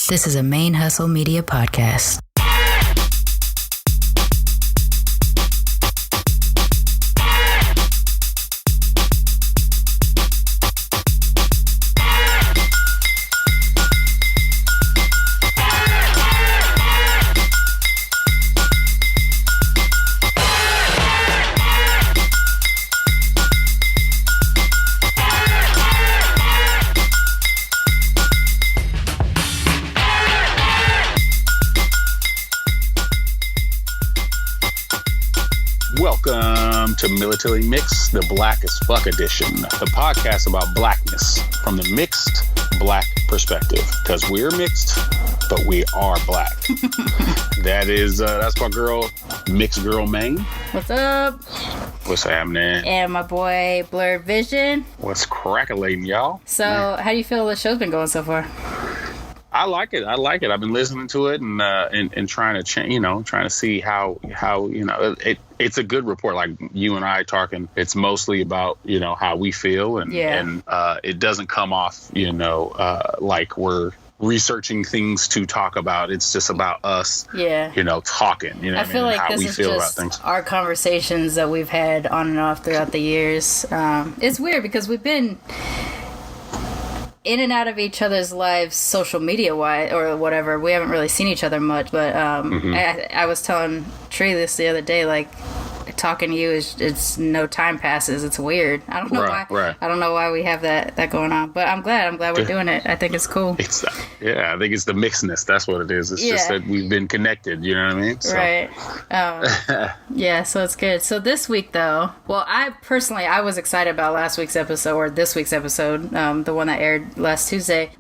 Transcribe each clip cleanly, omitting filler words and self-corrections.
This is a ManeHustle Media podcast. Welcome to Military Mix, the Black as Fuck edition, the podcast about blackness from the mixed black perspective. Because we're mixed, but we are black. That's my girl, MixedGirlMane. What's up? What's happening? And my boy, Blerdvision. What's crackling, y'all? So, how do you feel the show's been going so far? I like it. I've been listening to it and trying to change, trying to see how it's a good report. Like you and I talking, it's mostly about, how we feel and it doesn't come off, like we're researching things to talk about. It's just about us, talking, I feel like how this we is feel just about things. Our conversations that we've had on and off throughout the years. It's weird because we've been in and out of each other's lives, social media wise or whatever. We haven't really seen each other much, but I was telling Tree this the other day, like talking to you it's no time passes. It's weird. I don't know why. Right. I don't know why we have that going on, but I'm glad we're doing it. I think it's cool. I think it's the mixedness. That's what it is. It's just that we've been connected. You know what I mean? So. Right. So it's good. So this week though, well, I was excited about last week's episode or this week's episode, the one that aired last Tuesday.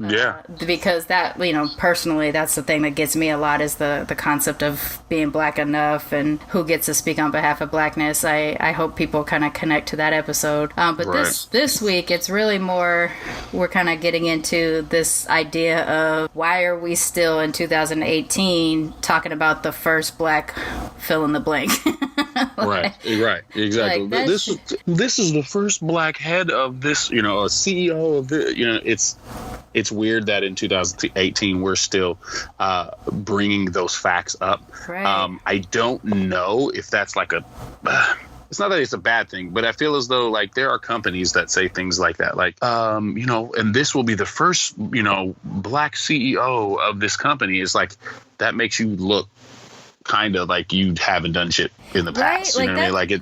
Because that, personally, that's the thing that gets me a lot is the concept of being black enough and who gets to speak on behalf of blackness. I hope people kind of connect to that episode. But this week, it's really more, we're kind of getting into this idea of why are we still in 2018 talking about the first black fill in the blank. Right, exactly. Like this is the first black head of this, a CEO of this, it's weird that in 2018 we're still bringing those facts up. Right. I don't know if that's like it's not that it's a bad thing, but I feel as though like there are companies that say things like that, like, and this will be the first, black CEO of this company. Is like, that makes you look kind of like you haven't done shit in the past. Right? You know what I mean? Like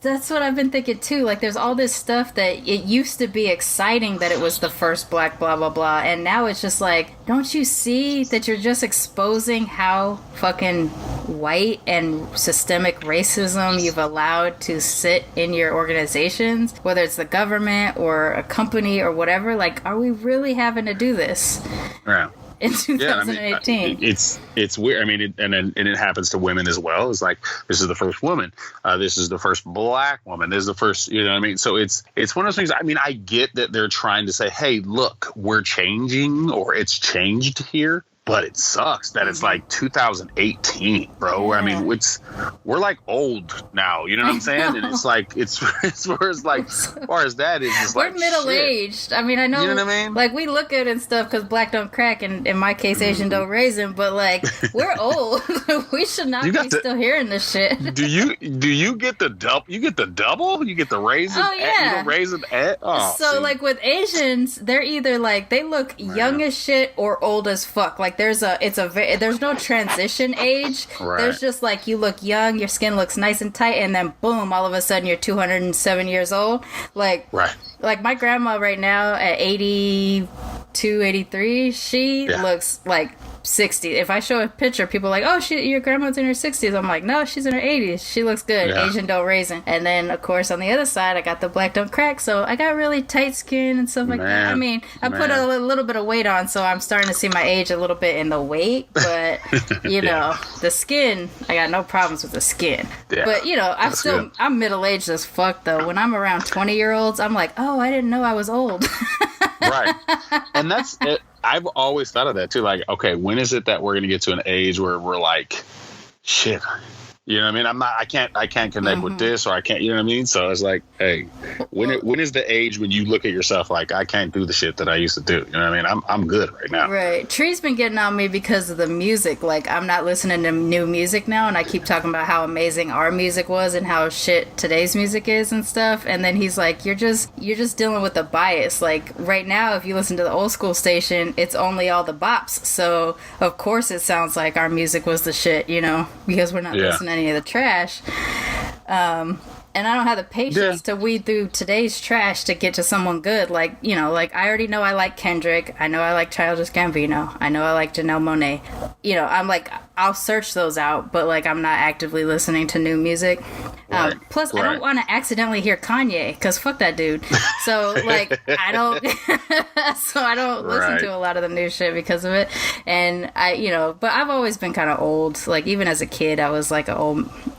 that's what I've been thinking too. Like there's all this stuff that it used to be exciting that it was the first black blah blah blah, and now it's just like, don't you see that you're just exposing how fucking white and systemic racism you've allowed to sit in your organizations, whether it's the government or a company or whatever? Like, are we really having to do this? Yeah. In 2018, it's weird. I mean, and it happens to women as well. It's like, this is the first woman. This is the first black woman. This is the first. You know what I mean? So it's one of those things. I mean, I get that they're trying to say, hey, look, we're changing, or it's changed here. But it sucks that it's like 2018, bro. Yeah. I mean, we're like old now. You know what I'm saying? And it's like as far as that is, it's we're like middle aged. I mean, I know. You know what I mean? Like we look good and stuff because black don't crack, and in my case, Asian don't raisin. But like we're old. We should not be still hearing this shit. Do you get the double? You get the double? You get the raisin? Oh yeah, raisin. Like with Asians, they're either like they look young as shit or old as fuck. Like there's no transition age. Right. There's just like, you look young, your skin looks nice and tight, and then boom, all of a sudden you're 207 years old. Like, right. Like my grandma right now at 82, 83, she looks like 60. If I show a picture, people are like, oh, your grandma's in her 60s. I'm like, no, she's in her 80s. She looks good. Yeah. Asian don't raisin. And then, of course, on the other side, I got the black don't crack. So I got really tight skin and stuff like that. I mean, I put a little bit of weight on, so I'm starting to see my age a little bit in the weight. But, the skin, I got no problems with the skin. Yeah. But, I'm middle-aged as fuck, though. When I'm around 20-year-olds, I'm like, oh, I didn't know I was old. Right. And that's it. I've always thought of that too. Like, okay, when is it that we're going to get to an age where we're like, shit, You know what I mean? I can't connect with this, or I can't, you know what I mean? So it's like, hey, when is the age when you look at yourself like, I can't do the shit that I used to do? You know what I mean? I'm good right now. Right. Tree's been getting on me because of the music. Like, I'm not listening to new music now, and I keep talking about how amazing our music was and how shit today's music is and stuff. And then he's like, you're just dealing with the bias. Like, right now, if you listen to the old school station, it's only all the bops. So, of course, it sounds like our music was the shit, you know, because we're not listening to any of the trash. And I don't have the patience to weed through today's trash to get to someone good. Like, you know, like, I already know I like Kendrick. I know I like Childish Gambino. I know I like Janelle Monáe. You know, I'm like, I'll search those out, but, like, I'm not actively listening to new music. Plus, I don't want to accidentally hear Kanye, because fuck that dude. So, like, I don't listen to a lot of the new shit because of it. And but I've always been kind of old. Like, even as a kid, I was like an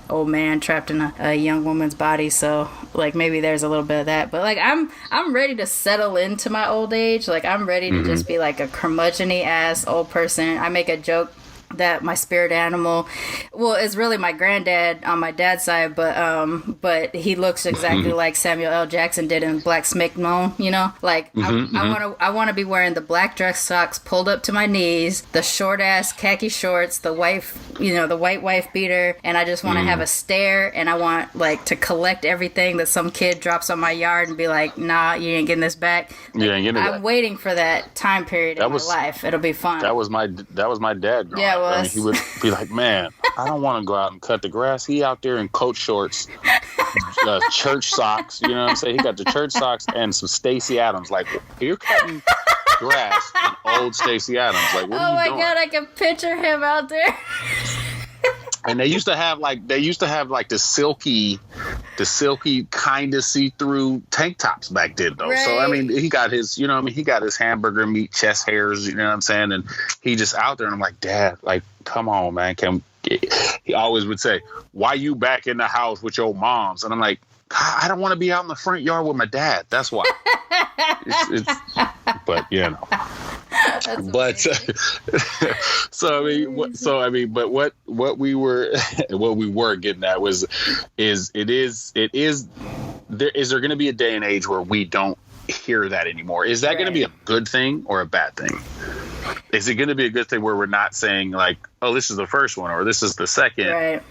old man trapped in a young woman's body, so like maybe there's a little bit of that, but like I'm ready to settle into my old age. Like, I'm ready to just be like a curmudgeon-y ass old person. I make a joke that my spirit animal, well, is really my granddad on my dad's side, but he looks exactly like Samuel L. Jackson did in Black Snake Moan, you know? Like, I want to be wearing the black dress socks pulled up to my knees, the short ass khaki shorts, the white wife beater, and I just want to have a stare, and I want, like, to collect everything that some kid drops on my yard and be like, nah, you ain't getting this back. I'm waiting for that time period in my life. It'll be fun. That was my dad. Yeah. I mean, he would be like, man, I don't want to go out and cut the grass. He out there in coat shorts, church socks. You know what I'm saying? He got the church socks and some Stacey Adams. Like, you're cutting grass in old Stacey Adams. Like, what are you doing? Oh my God, I can picture him out there. And they used to have like the silky kind of see-through tank tops back then, though. Right. So I mean, he got his, he got his hamburger meat chest hairs, you know what I'm saying? And he just out there, and I'm like, Dad, like, come on, man. He always would say, why you back in the house with your moms? And I'm like, I don't want to be out in the front yard with my dad. That's why. But but but what we were getting at was is there going to be a day and age where we don't hear that anymore? Is that going to be a good thing or a bad thing? Is it going to be a good thing where we're not saying like, oh, this is the first one or this is the second? Right.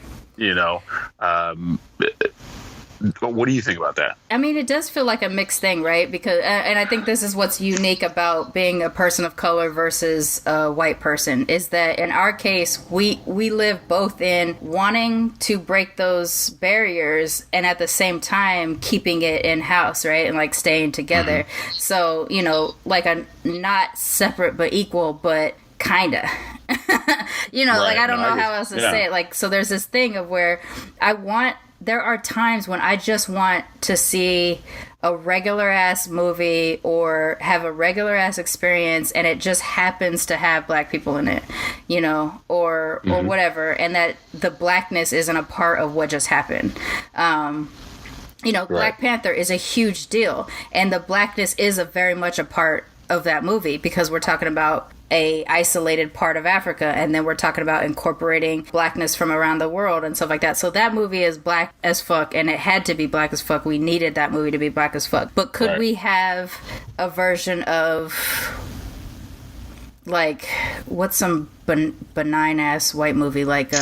What do you think about that? I mean, it does feel like a mixed thing, right? Because, and I think this is what's unique about being a person of color versus a white person, is that in our case, we live both in wanting to break those barriers and at the same time keeping it in-house, right? And like staying together. Mm-hmm. So, like a not separate but equal, but kinda. Like I don't know how else to say it. Like, so there's this thing of where there are times when I just want to see a regular ass movie or have a regular ass experience, and it just happens to have black people in it, or whatever, and that the blackness isn't a part of what just happened. Black Panther is a huge deal, and the blackness is very much a part of that movie because we're talking about a isolated part of Africa, and then we're talking about incorporating blackness from around the world and stuff like that. So that movie is black as fuck, and it had to be black as fuck. We needed that movie to be black as fuck. But could we have a version of, like, what's some benign ass white movie like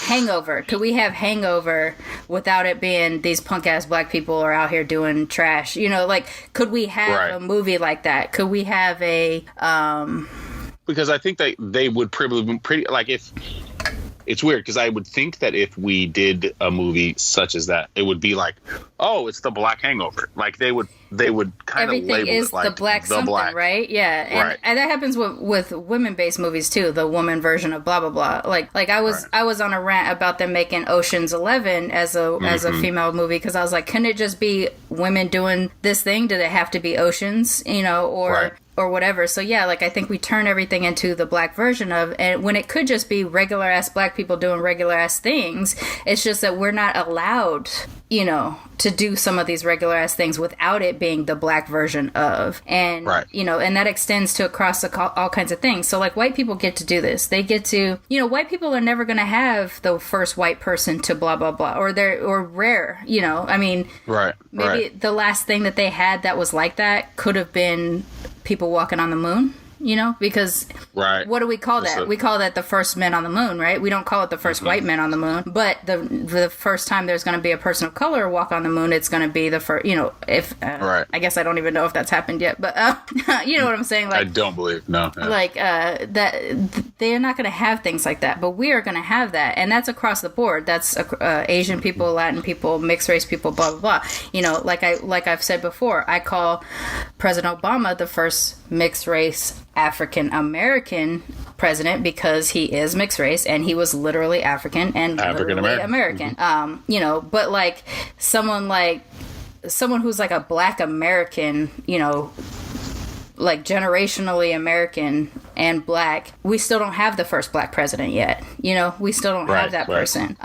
Hangover? Could we have Hangover without it being these punk ass black people are out here doing trash? Could we have a movie like that? Could we have a because I think they would probably be pretty, like, if it's weird because I would think that if we did a movie such as that, it would be like, oh, it's the Black Hangover. Like they would kind of label it like the black something, right? Yeah, and that happens with women-based movies too. The woman version of blah blah blah. Like I was on a rant about them making Ocean's 11 as a female movie because I was like, couldn't it just be women doing this thing? Did it have to be oceans? Or whatever. So yeah, like I think we turn everything into the black version of, and when it could just be regular ass black people doing regular ass things, it's just that we're not allowed you know, to do some of these regular ass things without it being the black version of. And, you know, and that extends to across all kinds of things. So, like, white people get to do this. They get to, you know, white people are never going to have the first white person to blah, blah, blah, or rare, you know. I mean, maybe the last thing that they had that was like that could have been people walking on the moon. You know, because what do we call that? We call that the first men on the moon, right? We don't call it the first white men on the moon. But the first time there's going to be a person of color walk on the moon, it's going to be the first, you know, if, I guess I don't even know if that's happened yet, but you know what I'm saying? Like, I don't believe, no. Yeah. Like, that they're not going to have things like that, but we are going to have that. And that's across the board. That's Asian people, Latin people, mixed race people, blah, blah, blah. You know, like I've said before, I call President Obama the first mixed race African American president because he is mixed race and he was literally African and literally American. You know, but like someone who's like a black American, you know, like generationally American and black, we still don't have the first black president yet. You know, we still don't have that person.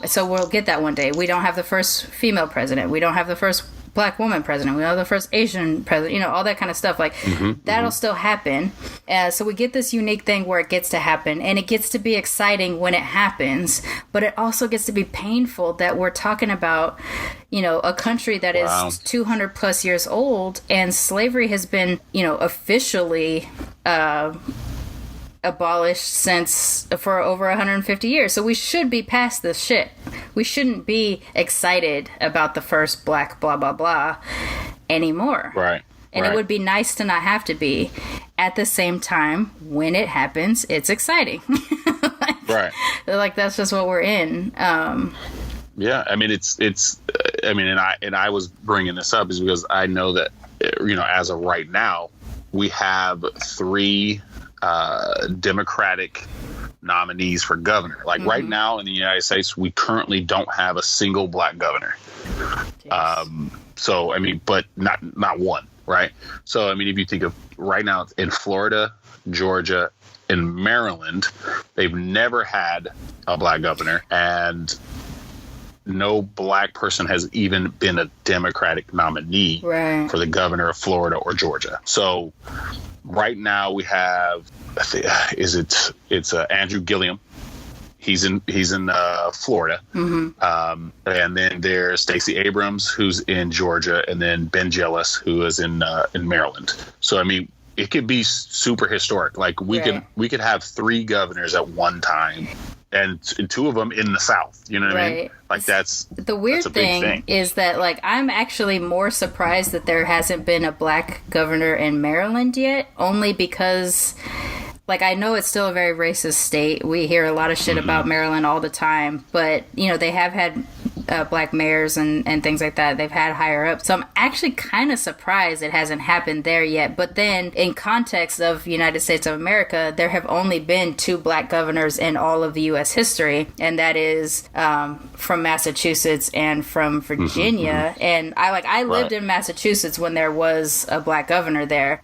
So we'll get that one day. We don't have the first female president. We don't have the first black woman president. We have the first Asian president, you know, all that kind of stuff. Like, that'll still happen. So we get this unique thing where it gets to happen, and it gets to be exciting when it happens, but it also gets to be painful that we're talking about, you know, a country that is 200 plus years old, and slavery has been, you know, officially abolished for over 150 years. So we should be past this shit. We shouldn't be excited about the first black blah blah blah anymore. And it would be nice to not have to be. At the same time, when it happens, it's exciting. Like that's just what we're in. Yeah, I mean it's I mean, and I was bringing this up is because I know that, you know, as of right now, we have 3 Democratic nominees for governor. Like right now in the United States, we currently don't have a single black governor. So I mean, but not one, right? So I mean, if you think of right now in Florida, Georgia, and Maryland, they've never had a black governor, and no black person has even been a Democratic nominee for the governor of Florida or Georgia. So right now we have, it's Andrew Gillum. He's in Florida. And then there's Stacey Abrams, who's in Georgia, and then Ben Jealous, who is in Maryland. So I mean, it could be super historic. Like we could have 3 governors at one time, and 2 of them in the South. You know what I mean? Like that's the weird thing is that, like, I'm actually more surprised that there hasn't been a black governor in Maryland yet, only because, like, I know it's still a very racist state. We hear a lot of shit about Maryland all the time, but, you know, they have had black mayors and things like that. They've had higher up. So I'm actually kind of surprised it hasn't happened there yet. But then in context of United States of America, there have only been 2 black governors in all of the U.S. history. And that is from Massachusetts and from Virginia. And I lived in Massachusetts when there was a black governor there.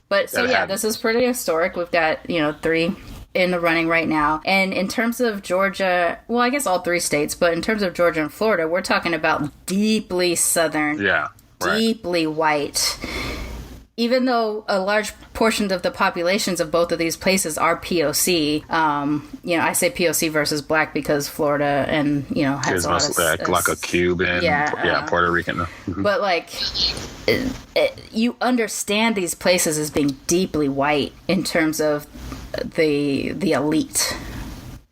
This is pretty historic. We've got, you know, 3 in the running right now. And in terms of Georgia, well, I guess all 3 states, but in terms of Georgia and Florida, we're talking about deeply Southern, deeply white. Even though a large portion of the populations of both of these places are POC, you know, I say POC versus black because Florida and, you know, has a lot of like a Cuban, Puerto Rican. But like, you understand these places as being deeply white in terms of the elite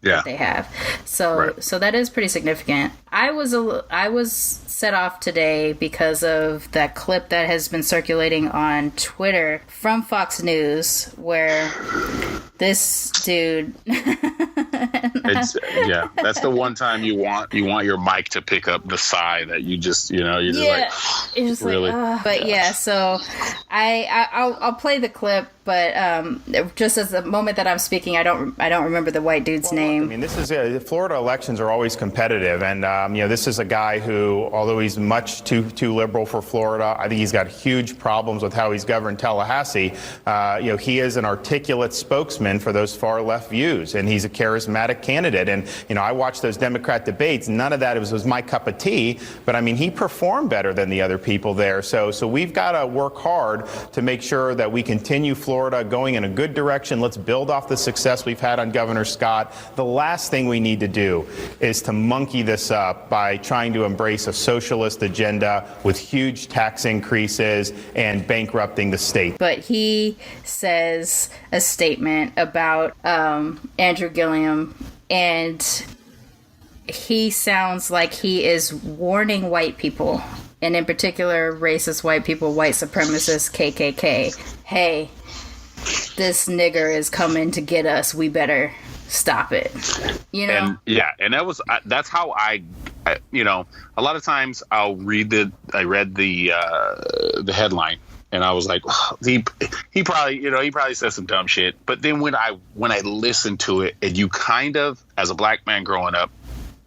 that they have. So that is pretty significant. I was set off today because of that clip that has been circulating on Twitter from Fox News where this dude that's the one time you want your mic to pick up the sigh that you just, you know, you're just like, it's just really like, so I'll play the clip But just as the moment that I'm speaking, I don't remember the white dude's name. I mean, this is Florida elections are always competitive, and this is a guy who, although he's much too liberal for Florida, I think he's got huge problems with how he's governed Tallahassee. He is an articulate spokesman for those far left views, and he's a charismatic candidate. And I watched those Democrat debates. None of that was my cup of tea, but I mean, he performed better than the other people there. So we've got to work hard to make sure that we continue Florida going in a good direction. Let's build off the success we've had on Governor Scott. The last thing we need to do is to monkey this up by trying to embrace a socialist agenda with huge tax increases and bankrupting the state. But he says a statement about Andrew Gillum, and he sounds like he is warning white people, and in particular racist white people, white supremacists, KKK. Hey, this nigger is coming to get us. We better stop it. And that's how I a lot of times I read the headline, and I was like, oh, he probably said some dumb shit. But then when I listen to it, and you kind of, as a black man growing up,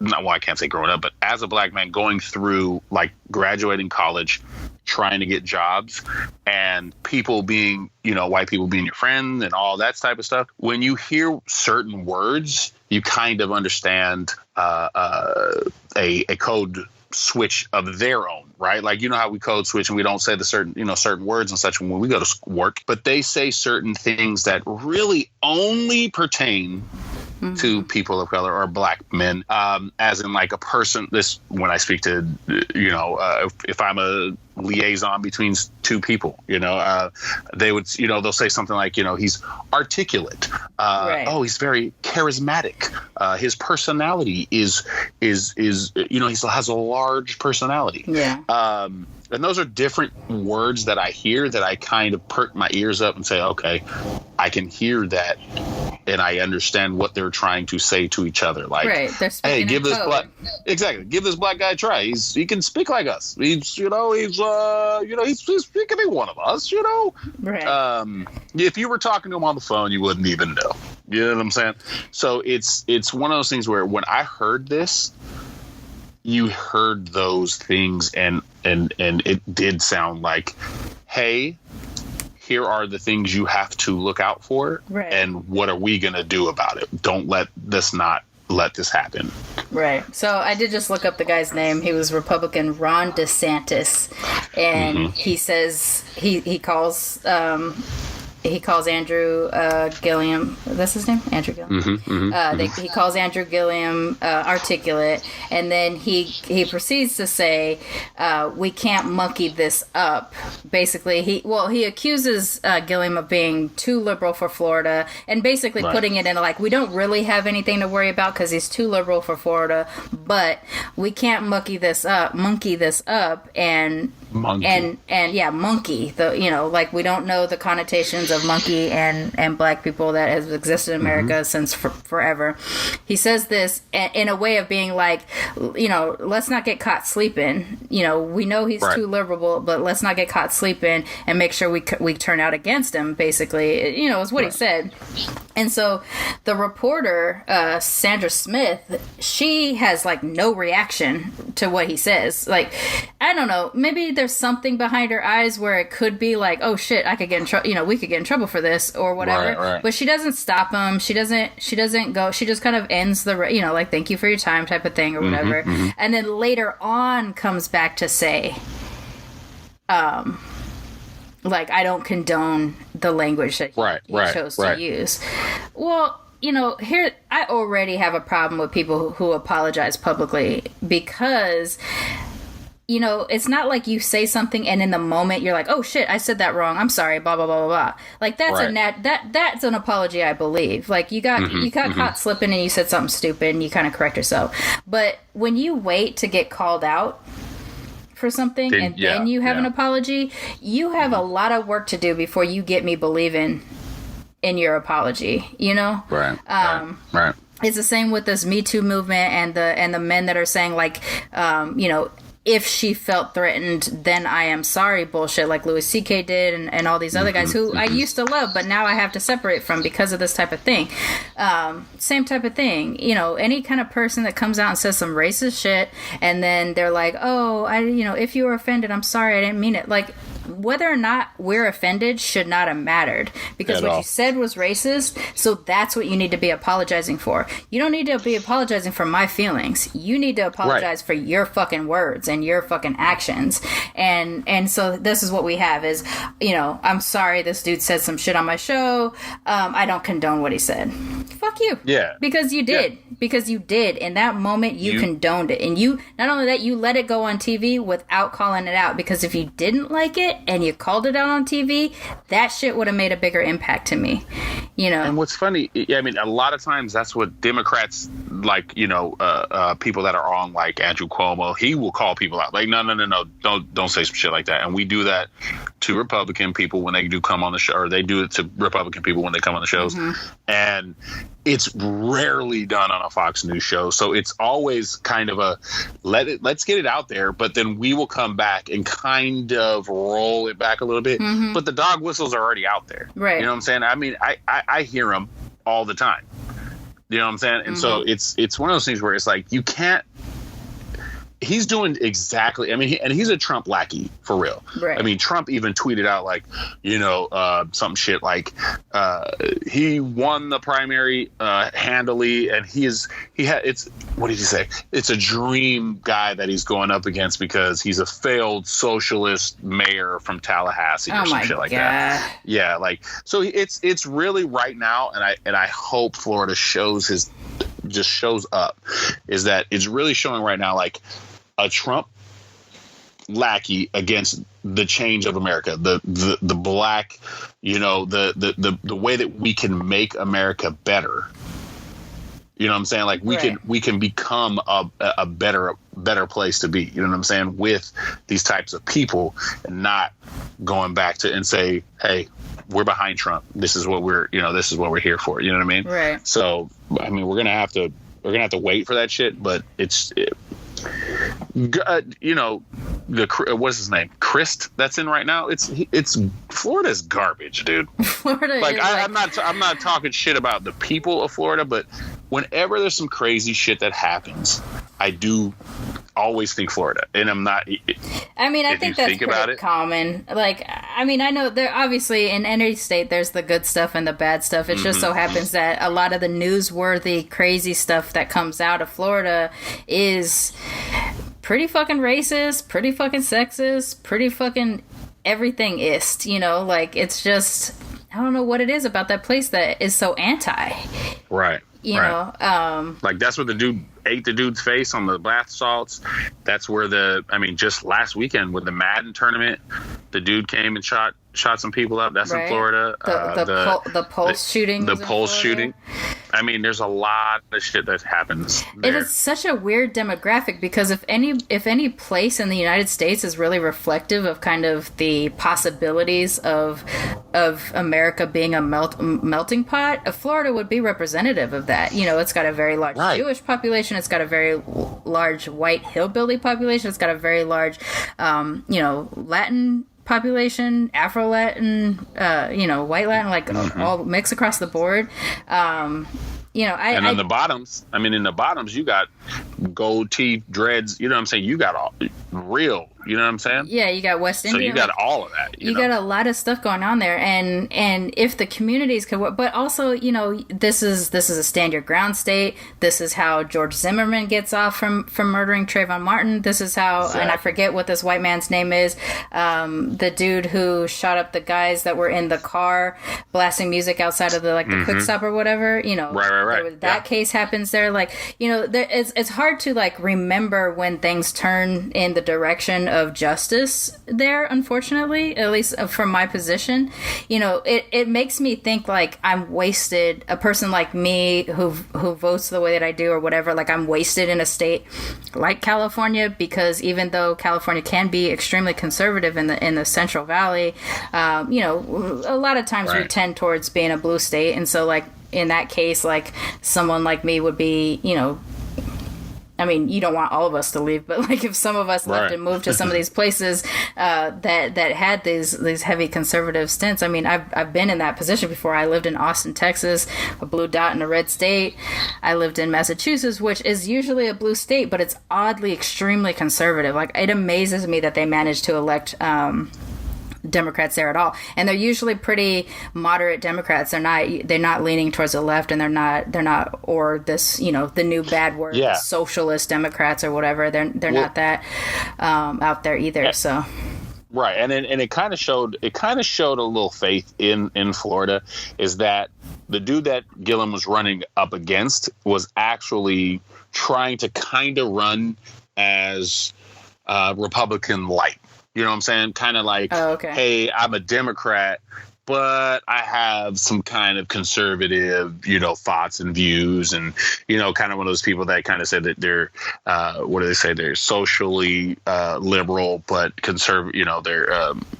I can't say growing up, but as a black man going through, like, graduating college, trying to get jobs, and people being, white people being your friend and all that type of stuff. When you hear certain words, you kind of understand a code switch of their own, right? Like, how we code switch and we don't say the certain words and such when we go to work, but they say certain things that really only pertain to people of color or black men, as in, like, a person. This, when I speak to, if I'm a liaison between two people, they would, they'll say something like, he's articulate. Right. Oh, he's very charismatic. His personality is he has a large personality. Yeah. And those are different words that I hear that I kind of perk my ears up and say, okay, I can hear that, and I understand what they're trying to say to each other. Like, right. Hey, give this black guy a try. He can speak like us. He's speaking in one of us. Right. If you were talking to him on the phone, you wouldn't even know. You know what I'm saying? So it's one of those things where when I heard this, you heard those things, and it did sound like, hey, here are the things you have to look out for, right, and what are we going to do about it? Don't let this happen. Right. So I did just look up the guy's name. He was Republican Ron DeSantis, and he says he calls Andrew Gillum. That's his name, Andrew Gillum. He calls Andrew Gillum articulate, and then he proceeds to say, "We can't monkey this up." Basically, he accuses Gillum of being too liberal for Florida, and basically putting it in like, we don't really have anything to worry about because he's too liberal for Florida, but we can't monkey this up, and monkey. Like, we don't know the connotations of monkey and black people that has existed in America since forever. He says this in a way of being like, let's not get caught sleeping. We know he's too liberal, but let's not get caught sleeping and make sure we turn out against him, basically, is what he said. And so the reporter, Sandra Smith, she has like no reaction to what he says. Like, I don't know, maybe there's something behind her eyes where it could be like, oh shit, I could get in trouble, we could get in trouble for this or whatever. Right. But she doesn't stop him. She doesn't go. She just kind of ends the, like, thank you for your time type of thing or whatever. And then later on comes back to say, like, I don't condone the language that he chose to use. Well, here, I already have a problem with people who apologize publicly because, it's not like you say something and in the moment you're like, oh shit, I said that wrong. I'm sorry, blah, blah, blah, blah, blah. Like, that's that's an apology, I believe. Like, you got caught slipping and you said something stupid and you kind of correct yourself. But when you wait to get called out for something then you have an apology, you have a lot of work to do before you get me believing in your apology, Right. It's the same with this Me Too movement and the men that are saying, like, if she felt threatened, then I am sorry bullshit like Louis C.K. did and all these other guys who I used to love, but now I have to separate from because of this type of thing. Same type of thing. You know, any kind of person that comes out and says some racist shit and then they're like, oh, if you were offended, I'm sorry, I didn't mean it. Like, whether or not we're offended should not have mattered, because what you said was racist, so that's what you need to be apologizing for. You don't need to be apologizing for my feelings. You need to apologize for your fucking words and your fucking actions. And so this is what we have is, I'm sorry this dude said some shit on my show. I don't condone what he said. Fuck you. Yeah. Because you did. Yeah. Because you did. In that moment, you condoned it. And you, not only that, you let it go on TV without calling it out. Because if you didn't like it and you called it out on TV, that shit would have made a bigger impact to me. And what's funny, I mean, a lot of times that's what Democrats, like, people that are on, like Andrew Cuomo, he will call people out. Like, no, don't say some shit like that. And we do that to Republican people when they do come on the show, or they do it to Republican people when they come on the shows. And it's rarely done on a Fox News show. So it's always kind of a let's get it out there, but then we will come back and kind of roll it back a little bit. But the dog whistles are already out there. Right. You know what I'm saying? I mean, I hear them all the time. You know what I'm saying? And so it's one of those things where it's like, you can't. He's doing exactly. I mean, and he's a Trump lackey for real. Right. I mean, Trump even tweeted out like, some shit like he won the primary handily, and what did he say? It's a dream guy that he's going up against because he's a failed socialist mayor from Tallahassee or some shit like that. Yeah, like so it's really right now, and I hope Florida shows up, is that it's really showing right now like a Trump lackey against the change of America, the black, the way that we can make America better. You know what I'm saying? Like we can become a better place to be. You know what I'm saying? With these types of people, and not going back to and say, hey, we're behind Trump. This is what we're here for. You know what I mean? Right. So I mean, we're gonna have to wait for that shit, but what's his name? Christ that's in right now. It's Florida's garbage, dude. Florida. Like I'm not talking shit about the people of Florida, but whenever there's some crazy shit that happens, I do always think Florida, and I'm not. I mean, I think that's pretty common. Like, I mean, I know there obviously in any state there's the good stuff and the bad stuff. It just so happens that a lot of the newsworthy, crazy stuff that comes out of Florida is pretty fucking racist, pretty fucking sexist, pretty fucking everything-ist, like it's just, I don't know what it is about that place that is so anti. Right. You know, like that's where the dude ate the dude's face on the bath salts. That's where just last weekend with the Madden tournament, the dude came and shot some people up. That's in Florida. The Pulse shooting. The Pulse shooting. I mean, there's a lot of shit that happens there. It is such a weird demographic because if any place in the United States is really reflective of kind of the possibilities of America being a melting pot, Florida would be representative of that. It's got a very large Jewish population. It's got a very large white hillbilly population. It's got a very large, Latin population, Afro-Latin, white Latin, like all mixed across the board. In the bottoms, you got gold teeth, dreads. You know what I'm saying? You got all real. You know what I'm saying? Yeah, you got West Indian. So you got all of that. You got a lot of stuff going on there, and if the communities could work, but also, this is a stand your ground state. This is how George Zimmerman gets off from murdering Trayvon Martin. This is how, and I forget what this white man's name is, the dude who shot up the guys that were in the car blasting music outside of the quick stop or whatever. Right. That case happens there. It's hard to remember when things turn in the direction of justice there, unfortunately, at least from my position. It makes me think I'm wasted. A person like me who votes the way that I do or whatever, I'm wasted in a state like California, because even though California can be extremely conservative in the Central Valley, a lot of times we tend towards being a blue state, and so in that case, someone like me would be, I mean, you don't want all of us to leave, but like if some of us left and moved to some of these places that had these heavy conservative stints. I mean, I've been in that position before. I lived in Austin, Texas, a blue dot in a red state. I lived in Massachusetts, which is usually a blue state, but it's oddly extremely conservative. Like, it amazes me that they managed to elect Democrats there at all, and they're usually pretty moderate Democrats. They're not leaning towards the left, and they're not or this, you know, the new bad word, socialist Democrats or whatever. They're not that out there either. So right, and it kind of showed a little faith in Florida, is that the dude that Gillum was running up against was actually trying to kind of run as Republican light. You know what I'm saying? Kind of like, hey, I'm a Democrat, but I have some kind of conservative, you know, thoughts and views, and, you know, kind of one of those people that kind of said that they're, what do they say? They're socially liberal, but conservative, you know, they're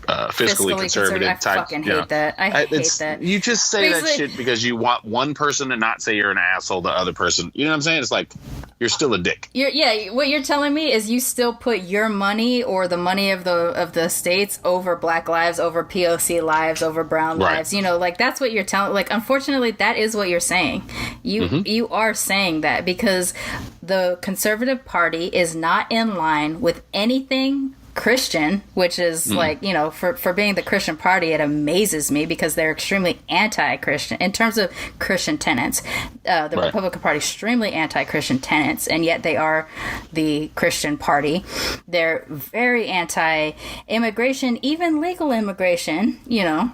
fiscally conservative type. I fucking hate that. I hate that. You just say that shit because you want one person to not say you're an asshole to the other person. You know what I'm saying? It's like, you're still a dick. What you're telling me is you still put your money or the money of the states over Black lives, over POC lives, over brown lives. You know, like, that's what you're telling. Like, unfortunately, that is what you're saying. You are saying that because the Conservative Party is not in line with anything Christian, which is like, you know, for being the Christian party, it amazes me because they're extremely anti-Christian in terms of Christian tenets. The Republican Party is extremely anti-Christian tenets, and yet they are the Christian party. They're very anti-immigration, even legal immigration, you know.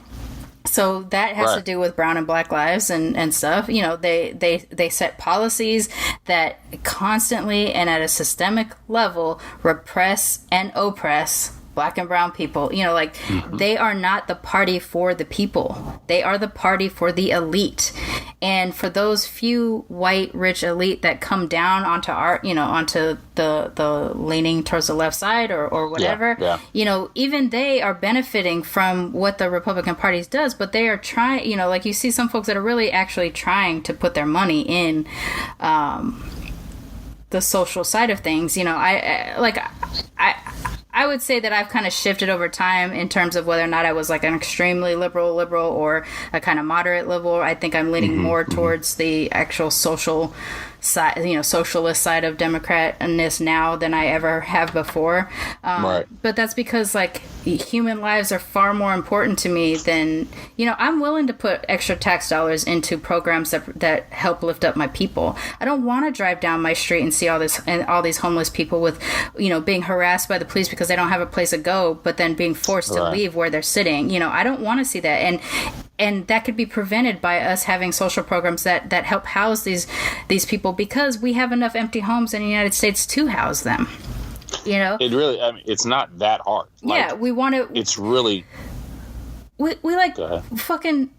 So that has to do with brown and black lives and stuff. You know, they set policies that constantly and at a systemic level repress and oppress black and brown people. You know, like, they are not the party for the people. They are the party for the elite. And for those few white rich elite that come down onto onto the leaning towards the left side or whatever, you know, even they are benefiting from what the Republican Party does, but they are trying, you know, like, you see some folks that are really actually trying to put their money in the social side of things. You know, I would say that I've kind of shifted over time in terms of whether or not I was like an extremely liberal or a kind of moderate liberal. I think I'm leaning more towards the actual social side, you know, socialist side of Democratness now than I ever have before. But that's because, like, human lives are far more important to me than, you know, I'm willing to put extra tax dollars into programs that help lift up my people. I don't want to drive down my street and see all these homeless people with, you know, being harassed by the police because they don't have a place to go, but then being forced to leave where they're sitting. You know, I don't want to see that. And that could be prevented by us having social programs that help house these people, because we have enough empty homes in the United States to house them. You know, it really, I mean, it's not that hard. Like, we want to. It's really. We like fucking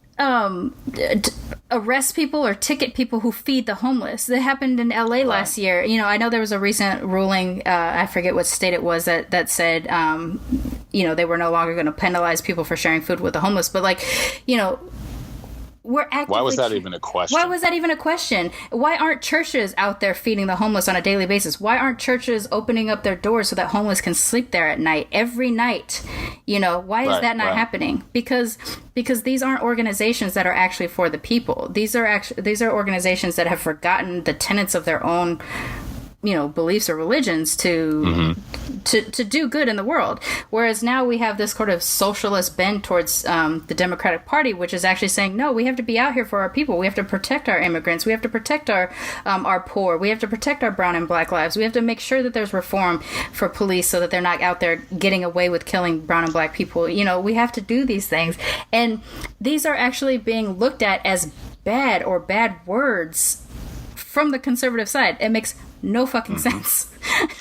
arrest people or ticket people who feed the homeless. That happened in LA last year. You know, I know there was a recent ruling, I forget what state it was, that said, you know, they were no longer going to penalize people for sharing food with the homeless. But, like, you know, we're actively... Why was that even a question? Why aren't churches out there feeding the homeless on a daily basis? Why aren't churches opening up their doors so that homeless can sleep there at night, every night? You know, why is that not happening? Because these aren't organizations that are actually for the people. These are organizations that have forgotten the tenets of their own, you know, beliefs or religions to do good in the world. Whereas now we have this sort of socialist bend towards the Democratic Party, which is actually saying, no, we have to be out here for our people. We have to protect our immigrants. We have to protect our poor. We have to protect our brown and black lives. We have to make sure that there's reform for police so that they're not out there getting away with killing brown and black people. You know, we have to do these things. And these are actually being looked at as bad or bad words from the conservative side. It makes no fucking sense.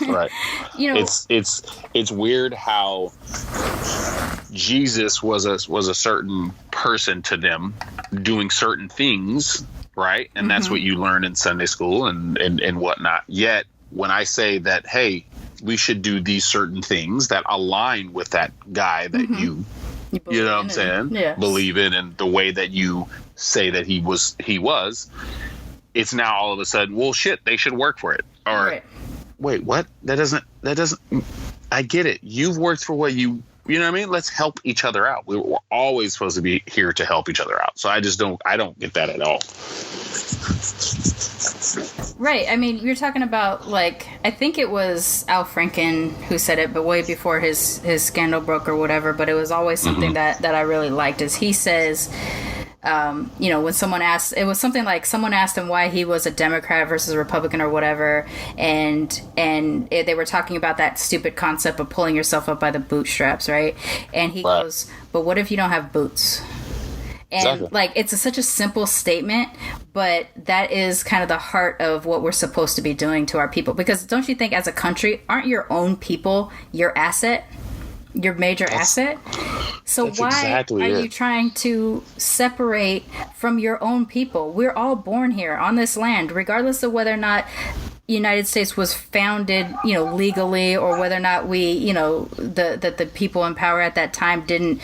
Right. You know, it's weird how Jesus was a certain person to them, doing certain things, right? And that's what you learn in Sunday school and whatnot. Yet when I say that, hey, we should do these certain things that align with that guy that you know what I'm saying? Yes. Believe in, and the way that you say that he was, it's now all of a sudden, well, shit, they should work for it. Or, wait, what? That doesn't, I get it. You've worked for what you know what I mean? Let's help each other out. We're always supposed to be here to help each other out. So I don't get that at all. Right. I mean, you're talking about, like, I think it was Al Franken who said it, but way before his scandal broke or whatever, but it was always something that I really liked, is he says, when someone asked, it was something like someone asked him why he was a Democrat versus a Republican or whatever, and they were talking about that stupid concept of pulling yourself up by the bootstraps, right? And he goes, but what if you don't have boots? And like, it's such a simple statement, but that is kind of the heart of what we're supposed to be doing to our people. Because don't you think, as a country, aren't your own people your asset? Your major asset? So why are you trying to separate from your own people? We're all born here on this land, regardless of whether or not the United States was founded, legally, or whether or not we, the people in power at that time didn't,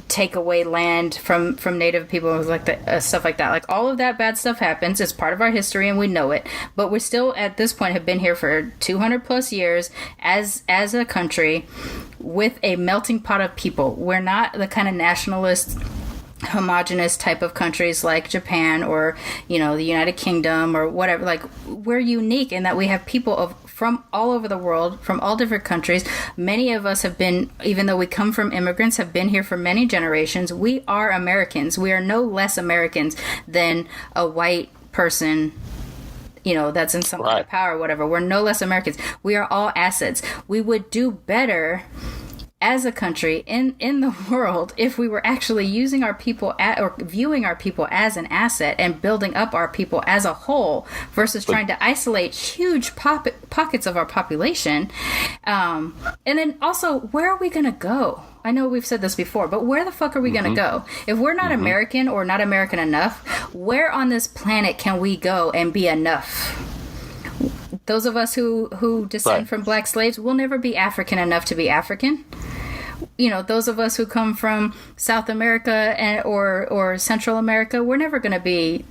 take away land from Native people, like that, stuff like that. Like, all of that bad stuff happens. It's part of our history, and we know it. But we still, at this point, have been here for 200 plus years as a country with a melting pot of people. We're not the kind of nationalist, homogenous type of countries like Japan or the United Kingdom or whatever. Like, we're unique in that we have people from all over the world, from all different countries. Many of us have been, even though we come from immigrants, have been here for many generations. We are Americans. We are no less Americans than a white person that's in some kind of power or whatever. We're no less Americans. We are all assets. We would do better as a country in the world if we were actually using our people or viewing our people as an asset and building up our people as a whole versus trying to isolate huge pockets of our population. And then also, where are we going to go? I know we've said this before, but where the fuck are we going to go? If we're not American or not American enough, where on this planet can we go and be enough? Those of us who descend from black slaves will never be African enough to be African. Those of us who come from South America or Central America, we're never going to be,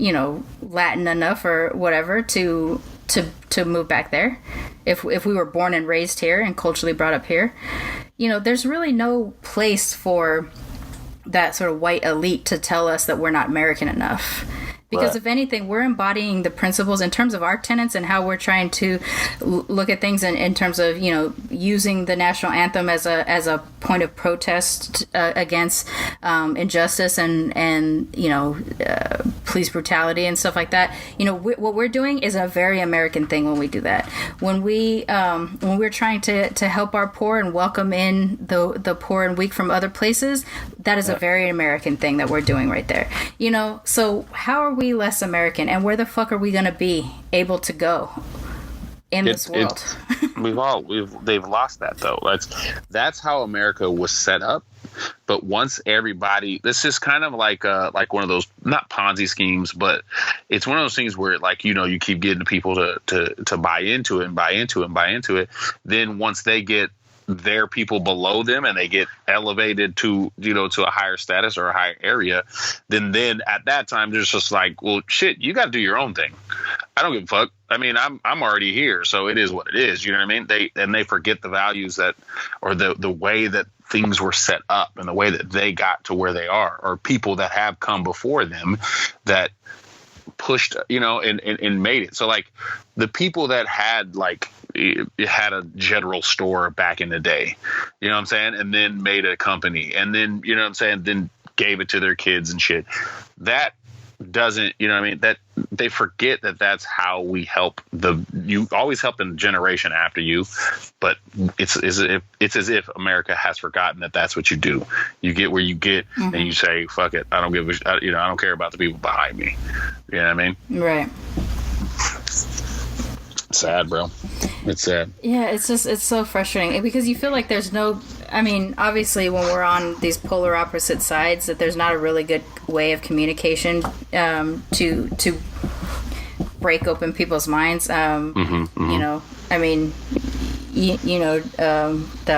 Latin enough or whatever to move back there. If we were born and raised here and culturally brought up here, there's really no place for that sort of white elite to tell us that we're not American enough. Because if anything, we're embodying the principles in terms of our tenets and how we're trying to look at things in terms of, using the national anthem as a point of protest against injustice and police brutality and stuff like that. What we're doing is a very American thing when we do that. When we're trying to help our poor and welcome in the poor and weak from other places, that is a very American thing that we're doing right there. So how are we less American, and where the fuck are we going to be able to go in this world? They've lost that, though. That's how America was set up. But once everybody, this is kind of like one of those, not Ponzi schemes, but it's one of those things where, you keep getting people to buy into it and buy into it and buy into it. Then once they get their people below them and they get elevated to a higher status or a higher area, then at that time there's just like, well, shit, you got to do your own thing. I don't give a fuck. I mean, I'm already here, so it is what it is. You know what I mean? They forget the values that, or the way that things were set up and the way that they got to where they are, or people that have come before them that pushed, and made it. So like the people that had had a general store back in the day, you know what I'm saying? And then made a company and then, you know what I'm saying? Then gave it to their kids and shit. That doesn't, that they forget that that's how we help you always help the generation after you, but it's as if America has forgotten that that's what you do. You get where you get and you say, fuck it. I don't give a, I don't care about the people behind me. You know what I mean? Right. Sad, bro. It's sad. Yeah, it's so frustrating because you feel like there's no, obviously when we're on these polar opposite sides, that there's not a really good way of communication to break open people's minds. That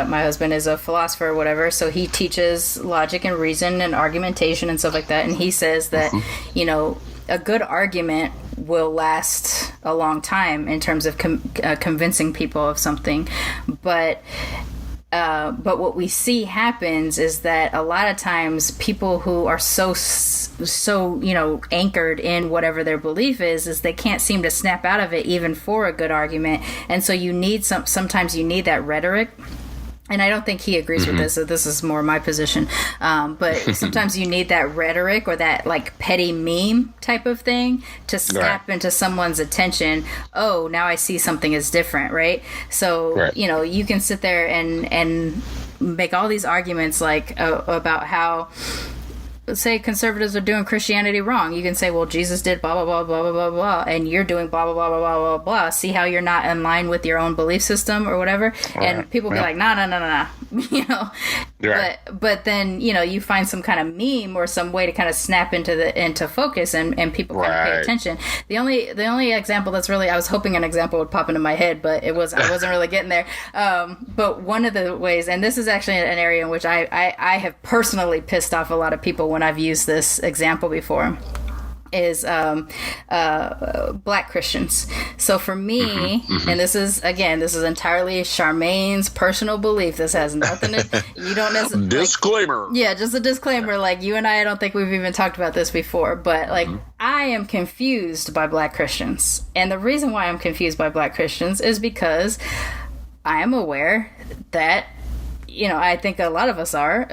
my husband is a philosopher or whatever, so he teaches logic and reason and argumentation and stuff like that, and he says that a good argument will last a long time in terms of convincing people of something. But what we see happens is that a lot of times people who are so anchored in whatever their belief is they can't seem to snap out of it even for a good argument. And so you need sometimes you need that rhetoric. And I don't think he agrees with this, so this is more my position. But sometimes you need that rhetoric or that like petty meme type of thing to snap into someone's attention. Oh, now I see something is different, right? So, you can sit there and make all these arguments like about how, say, conservatives are doing Christianity wrong. You can say, well, Jesus did blah, blah, blah, blah, blah, blah, blah, and you're doing blah, blah, blah, blah, blah, blah, blah. See how you're not in line with your own belief system or whatever? And people be like, nah. But then, you find some kind of meme or some way to kind of snap into focus and people kind of pay attention. The only example that's really, I was hoping an example would pop into my head, but I wasn't really getting there. But one of the ways, and this is actually an area in which I have personally pissed off a lot of people when I've used this example before, is black Christians. So for me, and this is entirely Sharmane's personal belief. This has nothing to, you don't necessarily... Disclaimer. Just a disclaimer. Like, you and I don't think we've even talked about this before, but like, I am confused by black Christians. And the reason why I'm confused by black Christians is because I am aware that, I think a lot of us are,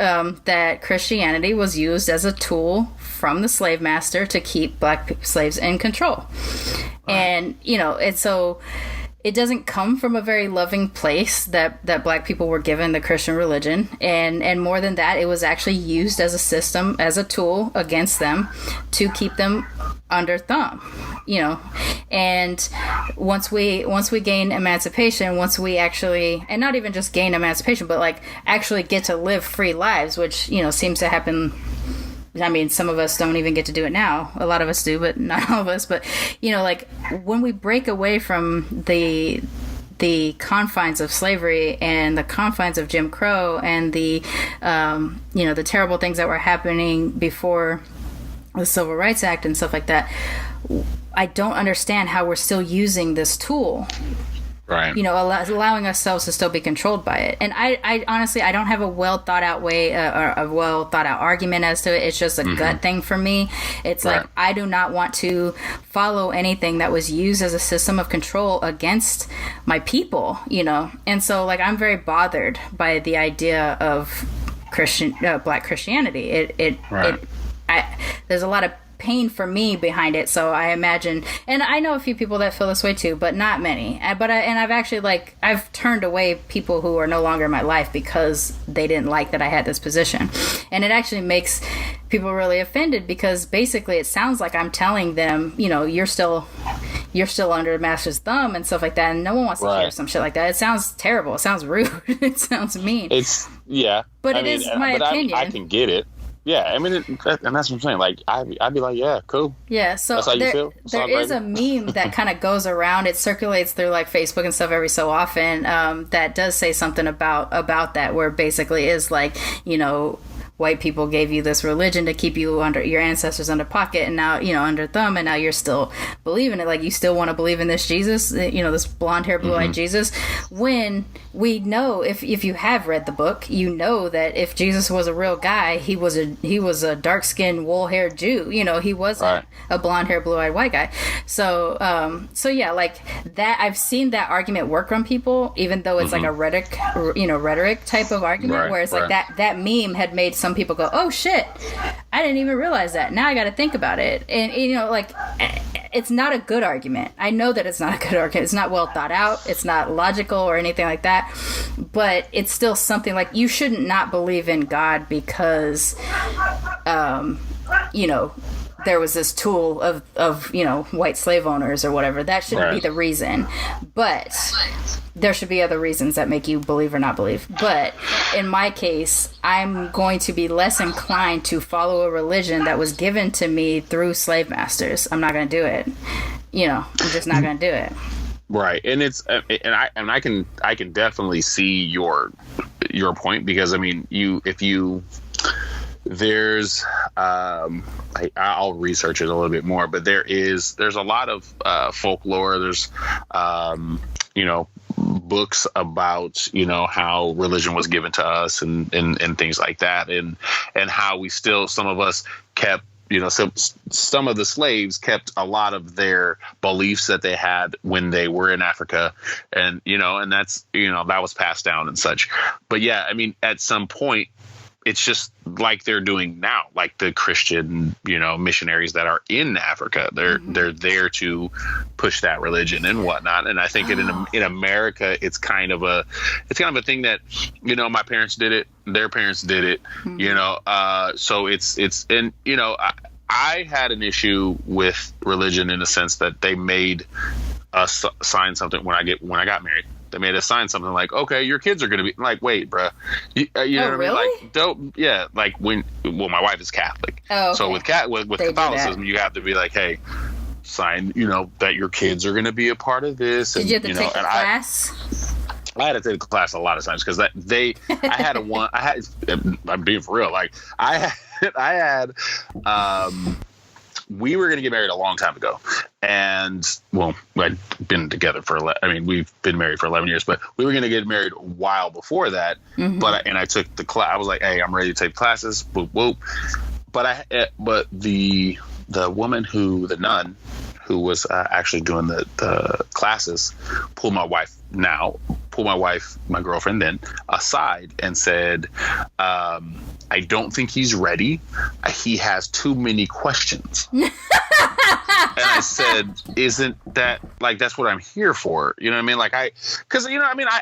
that Christianity was used as a tool from the slave master to keep black slaves in control. And, and so it doesn't come from a very loving place that black people were given the Christian religion. And more than that, it was actually used as a system, as a tool against them to keep them under thumb, and once we gain emancipation, once we actually, and not even just gain emancipation, but like actually get to live free lives, which, seems to happen. I mean, some of us don't even get to do it now. A lot of us do, but not all of us. But, like when we break away from the confines of slavery and the confines of Jim Crow and the terrible things that were happening before the Civil Rights Act and stuff like that, I don't understand how we're still using this tool. Right. Allowing ourselves to still be controlled by it. And I honestly, I don't have a well thought out way or a well thought out argument as to it. It's just a gut thing for me. It's like, I do not want to follow anything that was used as a system of control against my people, And so like, I'm very bothered by the idea of black Christianity. There's a lot of pain for me behind it, so I imagine, and I know a few people that feel this way too, but not many. I've actually I've turned away people who are no longer in my life because they didn't like that I had this position, and it actually makes people really offended because basically it sounds like I'm telling them, you're still under master's thumb and stuff like that, and no one wants to hear some shit like that. It sounds terrible. It sounds rude. It sounds mean. But it is my opinion. I can get it. Yeah, I mean, and that's what I'm saying. Like, I'd be like, yeah, cool. Yeah, so that's how you feel? There is a meme that kind of goes around. It circulates through like Facebook and stuff every so often. That does say something about that, where basically is like, white people gave you this religion to keep you under your ancestors under pocket, and now under thumb, and now you're still believing it. Like, you still want to believe in this Jesus, this blonde hair, blue eyed Jesus. When we know, if you have read the book, that if Jesus was a real guy, he was a dark skinned, wool haired Jew. He wasn't a blonde hair, blue eyed white guy. So yeah, like that. I've seen that argument work on people, even though it's like a rhetoric type of argument, where it's like that meme had made some people go, oh shit, I didn't even realize that. Now I got to think about it. And it's not a good argument. I know that it's not a good argument. It's not well thought out. It's not logical or anything like that. But it's still something like, you shouldn't not believe in God because, there was this tool of white slave owners or whatever. That shouldn't be the reason. But there should be other reasons that make you believe or not believe. But in my case, I'm going to be less inclined to follow a religion that was given to me through slave masters. I'm not going to do it. I'm just not going to do it. Right. And I can definitely see your point, because I mean, there's I'll research it a little bit more, but there's a lot of folklore. There's books about how religion was given to us and things like that, and how we still, some of us kept, some of the slaves kept a lot of their beliefs that they had when they were in Africa, and that's that was passed down and such. But yeah, I mean, at some point, it's just like they're doing now, like the Christian, missionaries that are in Africa. They're there to push that religion and whatnot. And I think in America, it's kind of a thing that, my parents did it, their parents did it, so it's and I had an issue with religion in the sense that they made us sign something when I got married. They made us sign something like, okay, your kids are going to be like, wait, bruh. You know what I mean? Like, don't, yeah. Like my wife is Catholic. Oh, okay. So with Catholicism, you have to be like, hey, sign, that your kids are going to be a part of this. Did you have to take a class? I had to take a class a lot of times because I'm being for real. Like we were going to get married a long time ago, and I'd been together we've been married for 11 years, but we were going to get married a while before that. Mm-hmm. But I took the class. I was like, hey, I'm ready to take classes. Whoop, whoop. But the woman the nun who was actually doing the classes, pulled my wife, my girlfriend then, aside and said, I don't think he's ready. He has too many questions. And I said, isn't that, like, that's what I'm here for? You know what I mean? Like, I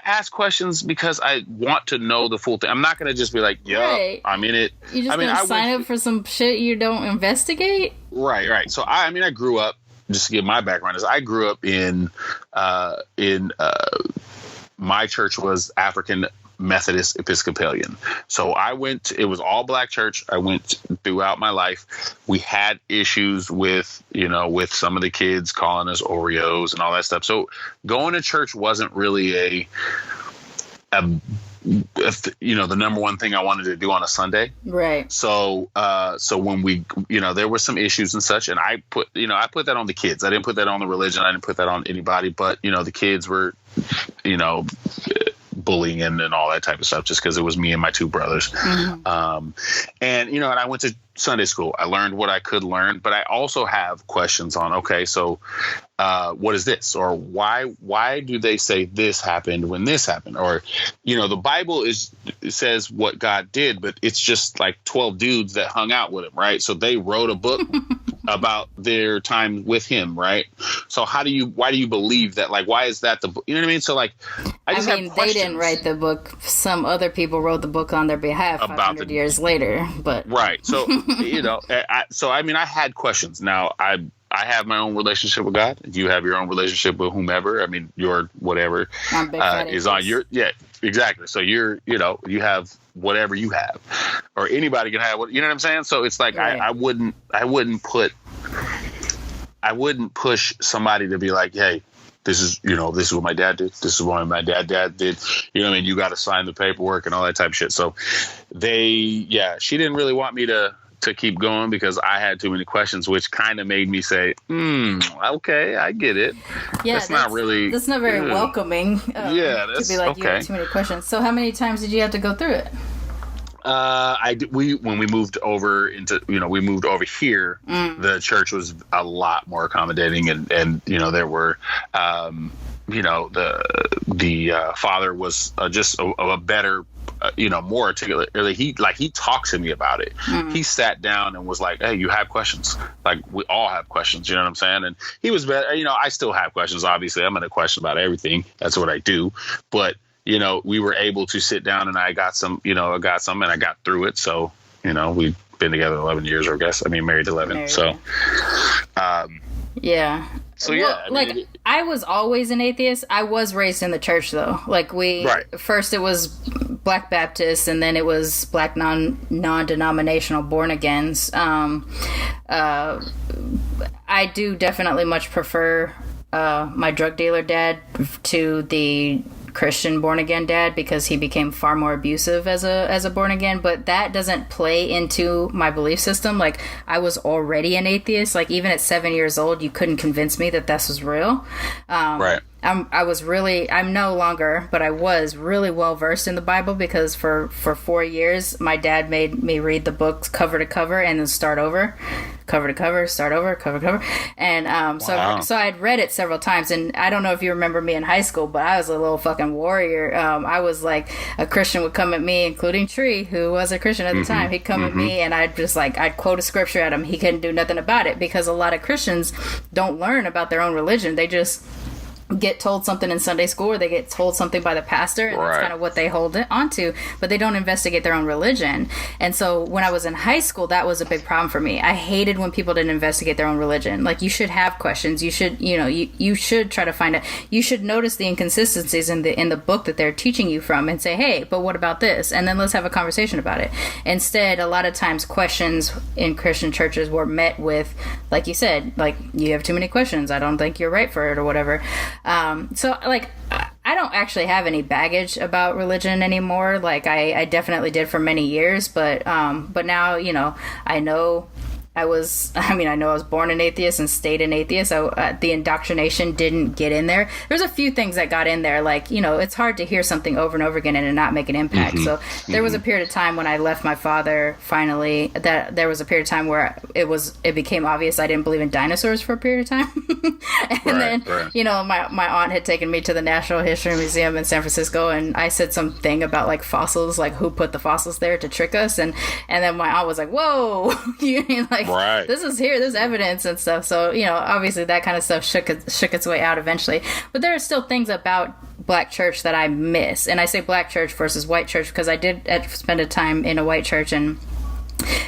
ask questions because I want to know the full thing. I'm not going to just be like, right. I'm in it. You just going to sign up for some shit you don't investigate? Right. So, I grew up, just to give my background, is I grew up in my church was African Methodist Episcopalian. So it was all black church. I went throughout my life. We had issues with some of the kids calling us Oreos and all that stuff. So going to church wasn't really the number one thing I wanted to do on a Sunday. Right. So when we, there were some issues and such, and I put that on the kids. I didn't put that on the religion. I didn't put that on anybody, but, the kids were, bullying and all that type of stuff, just because it was me and my two brothers. Mm-hmm. And I went to Sunday school. I learned what I could learn, but I also have questions on, okay, so what is this? Or why do they say this happened when this happened? Or, the Bible says what God did, but it's just like 12 dudes that hung out with him, right? So they wrote a book about their time with him, right? So why do you believe that? Like, why is that the book? You know what I mean? So like, have questions. They didn't write the book. Some other people wrote the book on their behalf 500 years later, but. Right. So, I had questions. Now I have my own relationship with God. You have your own relationship with whomever. I mean, your whatever is on your, yeah, exactly. So you have whatever you have, or anybody can have what, you know what I'm saying? So it's like, right. I wouldn't push somebody to be like, hey, this is what my dad did. This is what my dad did. You know what I mean? You got to sign the paperwork and all that type of shit. So she didn't really want me to keep going because I had too many questions, which kind of made me say, okay, I get it. Yeah, that's not very welcoming. To be like, you have too many questions. So how many times did you have to go through it? When we moved over here, the church was a lot more accommodating, and there were, the father was just a better, more articulate. He talked to me about it. Mm-hmm. He sat down and was like, hey, you have questions. Like, we all have questions. You know what I'm saying? And he was better. I still have questions. Obviously, I'm going to question about everything. That's what I do. But, we were able to sit down, and I got some, and I got through it. So, we've been together 11 years, I guess. Married 11. So, yeah. So, yeah. I was always an atheist. I was raised in the church, though. First it was Black Baptist, and then it was Black non-denominational born agains. I do definitely much prefer my drug dealer dad to the Christian born again dad because he became far more abusive as a born again, but that doesn't play into my belief system. Like, I was already an atheist. Like, even at 7 years old, you couldn't convince me that this was real. Right. I'm no longer, but I was really well versed in the Bible because for 4 years, my dad made me read the books cover to cover and then start over, cover to cover, start over, cover to cover. And Wow. so I'd read it several times. And I don't know if you remember me in high school, but I was a little fucking warrior. I was like, a Christian would come at me, including Tree, who was a Christian at the time. He'd come at me and I'd quote a scripture at him. He couldn't do nothing about it because a lot of Christians don't learn about their own religion. They just get told something in Sunday school, or they get told something by the pastor, and that's kind of what they hold it onto, but they don't investigate their own religion. And so when I was in high school, that was a big problem for me. I hated when people didn't investigate their own religion. Like, you should have questions. You should, you should try to find out. You should notice the inconsistencies in the book that they're teaching you from and say, hey, but what about this? And then let's have a conversation about it. Instead, a lot of times questions in Christian churches were met with, like you said, like, you have too many questions. I don't think you're right for it, or whatever. So, like, I don't actually have any baggage about religion anymore. Like, I definitely did for many years, but now, I know I know I was born an atheist and stayed an atheist. So the indoctrination didn't get in there. There's a few things that got in there. Like, it's hard to hear something over and over again and it not make an impact. So there was a period of time when I left my father, finally, that there was a period of time where it became obvious I didn't believe in dinosaurs for a period of time. And my aunt had taken me to the Natural History Museum in San Francisco, and I said something about, like, fossils, like, who put the fossils there to trick us. And then my aunt was like, whoa, like, this is here, there's evidence and stuff. So, obviously that kind of stuff shook its way out eventually. But there are still things about Black church that I miss. And I say Black church versus white church because I did spend a time in a white church, and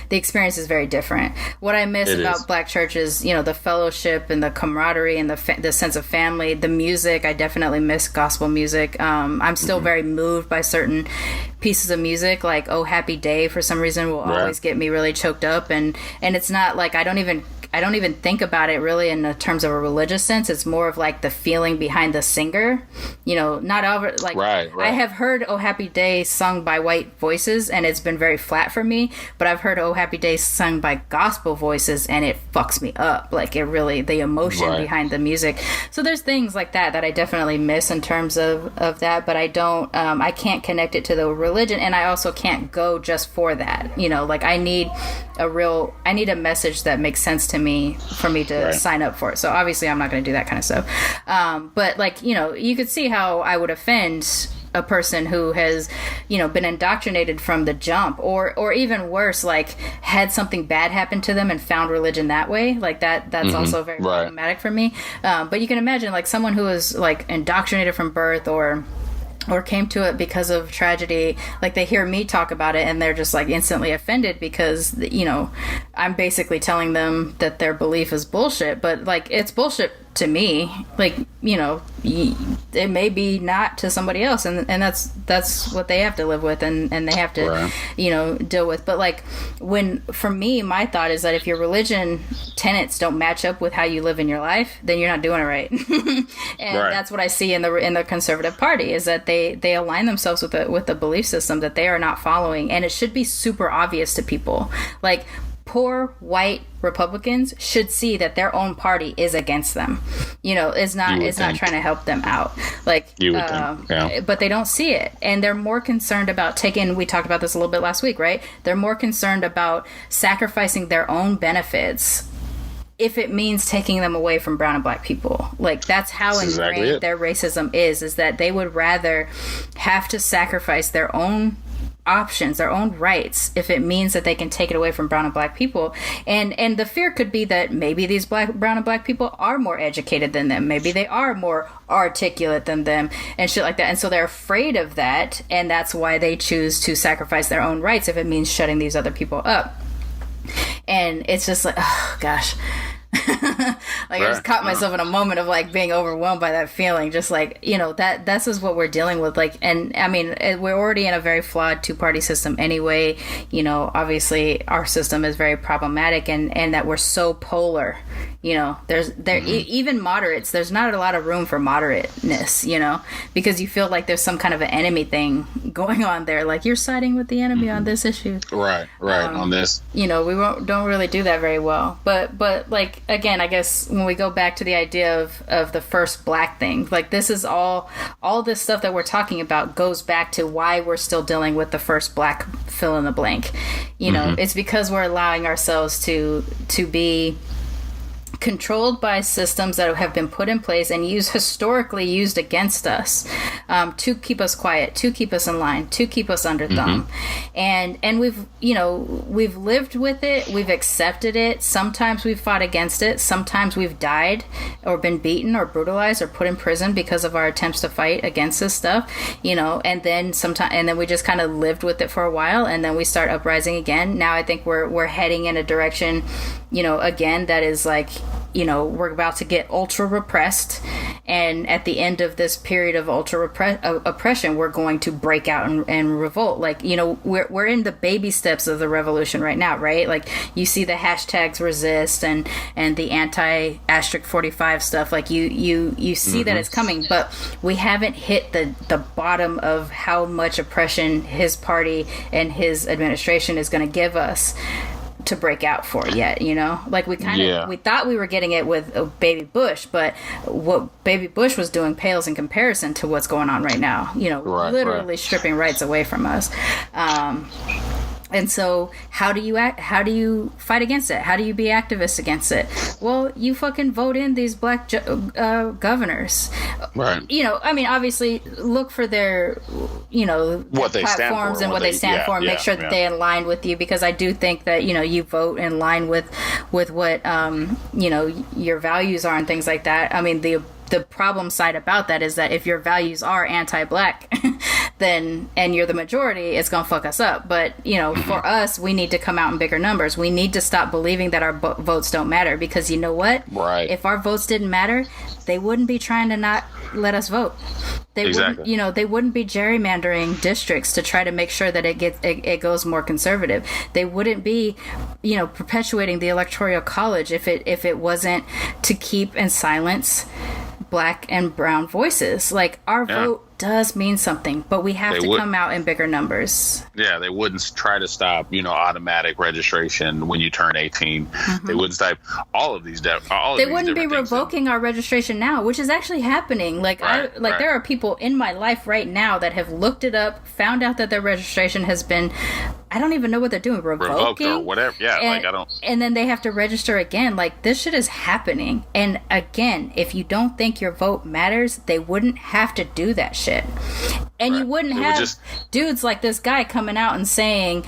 the experience is very different. What I miss about Black church is, the fellowship and the camaraderie and the sense of family. The music, I definitely miss gospel music. I'm still very moved by certain pieces of music, like "Oh Happy Day" for some reason will always get me really choked up, and it's not like I don't even think about it really in the terms of a religious sense. It's more of like the feeling behind the singer, not over like I have heard "Oh Happy Day" sung by white voices and it's been very flat for me, but I've heard "Oh Happy Day" sung by gospel voices and it fucks me up. Like, it really, the emotion behind the music. So there's things like that I definitely miss in terms of that, but I don't, I can't connect it to the religion, and I also can't go just for that. Like, I need a message that makes sense to me for me to sign up for it. So obviously I'm not going to do that kind of stuff. But, like, you could see how I would offend a person who has, been indoctrinated from the jump, or even worse, like, had something bad happen to them and found religion that way. Like, that's also very problematic for me. But you can imagine, like, someone who is, like, indoctrinated from birth or came to it because of tragedy, like, they hear me talk about it and they're just, like, instantly offended because, I'm basically telling them that their belief is bullshit, but, like, it's bullshit to me. Like, it may be not to somebody else, and that's what they have to live with and they have to deal with. But, like, for me, my thought is that if your religion tenets don't match up with how you live in your life, then you're not doing it right. And that's what I see in the Conservative Party, is that they align themselves with the belief system that they are not following, and it should be super obvious to people. Like, poor white Republicans should see that their own party is against them. It's not trying to help them out. Like, but they don't see it, and they're more concerned about we talked about this a little bit last week, right? They're more concerned about sacrificing their own benefits if it means taking them away from brown and black people. Like, that's how ingrained their racism is that they would rather have to sacrifice their own options, their own rights, if it means that they can take it away from brown and black people. And the fear could be that maybe these brown and black people are more educated than them. Maybe they are more articulate than them and shit like that. And so they're afraid of that, and that's why they choose to sacrifice their own rights if it means shutting these other people up. And it's just like, oh gosh. Like, I just caught myself in a moment of, like, being overwhelmed by that feeling. Just like, that's just what we're dealing with. Like, and I mean, we're already in a very flawed two-party system anyway. Obviously our system is very problematic, and that we're so polar. even moderates, there's not a lot of room for moderateness, because you feel like there's some kind of an enemy thing going on there, like you're siding with the enemy on this issue, right on this. We don't really do that very well, but like, again, I guess when we go back to the idea of the first black thing, like, this is all this stuff that we're talking about goes back to why we're still dealing with the first black fill in the blank. It's because we're allowing ourselves to be controlled by systems that have been put in place and historically used against us, to keep us quiet, to keep us in line, to keep us under thumb. And we've lived with it, we've accepted it. Sometimes we've fought against it, sometimes we've died or been beaten or brutalized or put in prison because of our attempts to fight against this stuff, and then we just kind of lived with it for a while, and then we start uprising again. Now I think we're heading in a direction, again, that is like, we're about to get ultra repressed, and at the end of this period of ultra oppression, we're going to break out and revolt. Like, we're in the baby steps of the revolution right now, right? Like, you see the hashtags resist and the anti*45 stuff. Like, you see that it's coming, but we haven't hit the bottom of how much oppression his party and his administration is going to give us to break out for yet, like we thought we were getting it with Baby Bush, but what Baby Bush was doing pales in comparison to what's going on right now, literally stripping rights away from us. And so how do you fight against it? How do you be activists against it? Well, you fucking vote in these black governors. Right. I mean, obviously look for their, what they platforms and what they stand for, and make sure that they align with you, because I do think that, you vote in line with what, your values are and things like that. I mean, the problem side about that is that if your values are anti-black, then, and you're the majority, it's gonna fuck us up. But for us, we need to come out in bigger numbers. We need to stop believing that our votes don't matter, because you know what? Right. If our votes didn't matter, they wouldn't be trying to not let us vote. They wouldn't, they wouldn't be gerrymandering districts to try to make sure that it goes more conservative. They wouldn't be, perpetuating the electoral college if it wasn't to keep and silence black and brown voices. Like, our vote does mean something, but we have to come out in bigger numbers. Yeah, they wouldn't try to stop, automatic registration when you turn 18. They wouldn't stop all of these. They wouldn't be revoking our registration now, which is actually happening. Like, there are people in my life right now that have looked it up, found out that their registration has been, I don't even know what they're doing, revoked or whatever. Yeah, and, I don't. And then they have to register again. Like, this shit is happening. And again, if you don't think your vote matters, they wouldn't have to do that shit. And you wouldn't have dudes like this guy coming out and saying,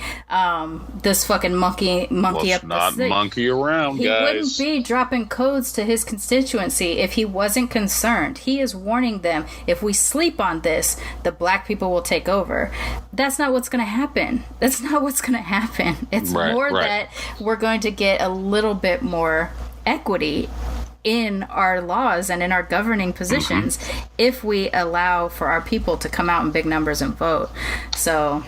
this fucking monkey up not the monkey around, he guys. He wouldn't be dropping codes to his constituency if he wasn't concerned. He is warning them, if we sleep on this, the black people will take over. That's not what's going to happen. That's not what's going to happen. It's that we're going to get a little bit more equity in our laws and in our governing positions if we allow for our people to come out in big numbers and vote. So,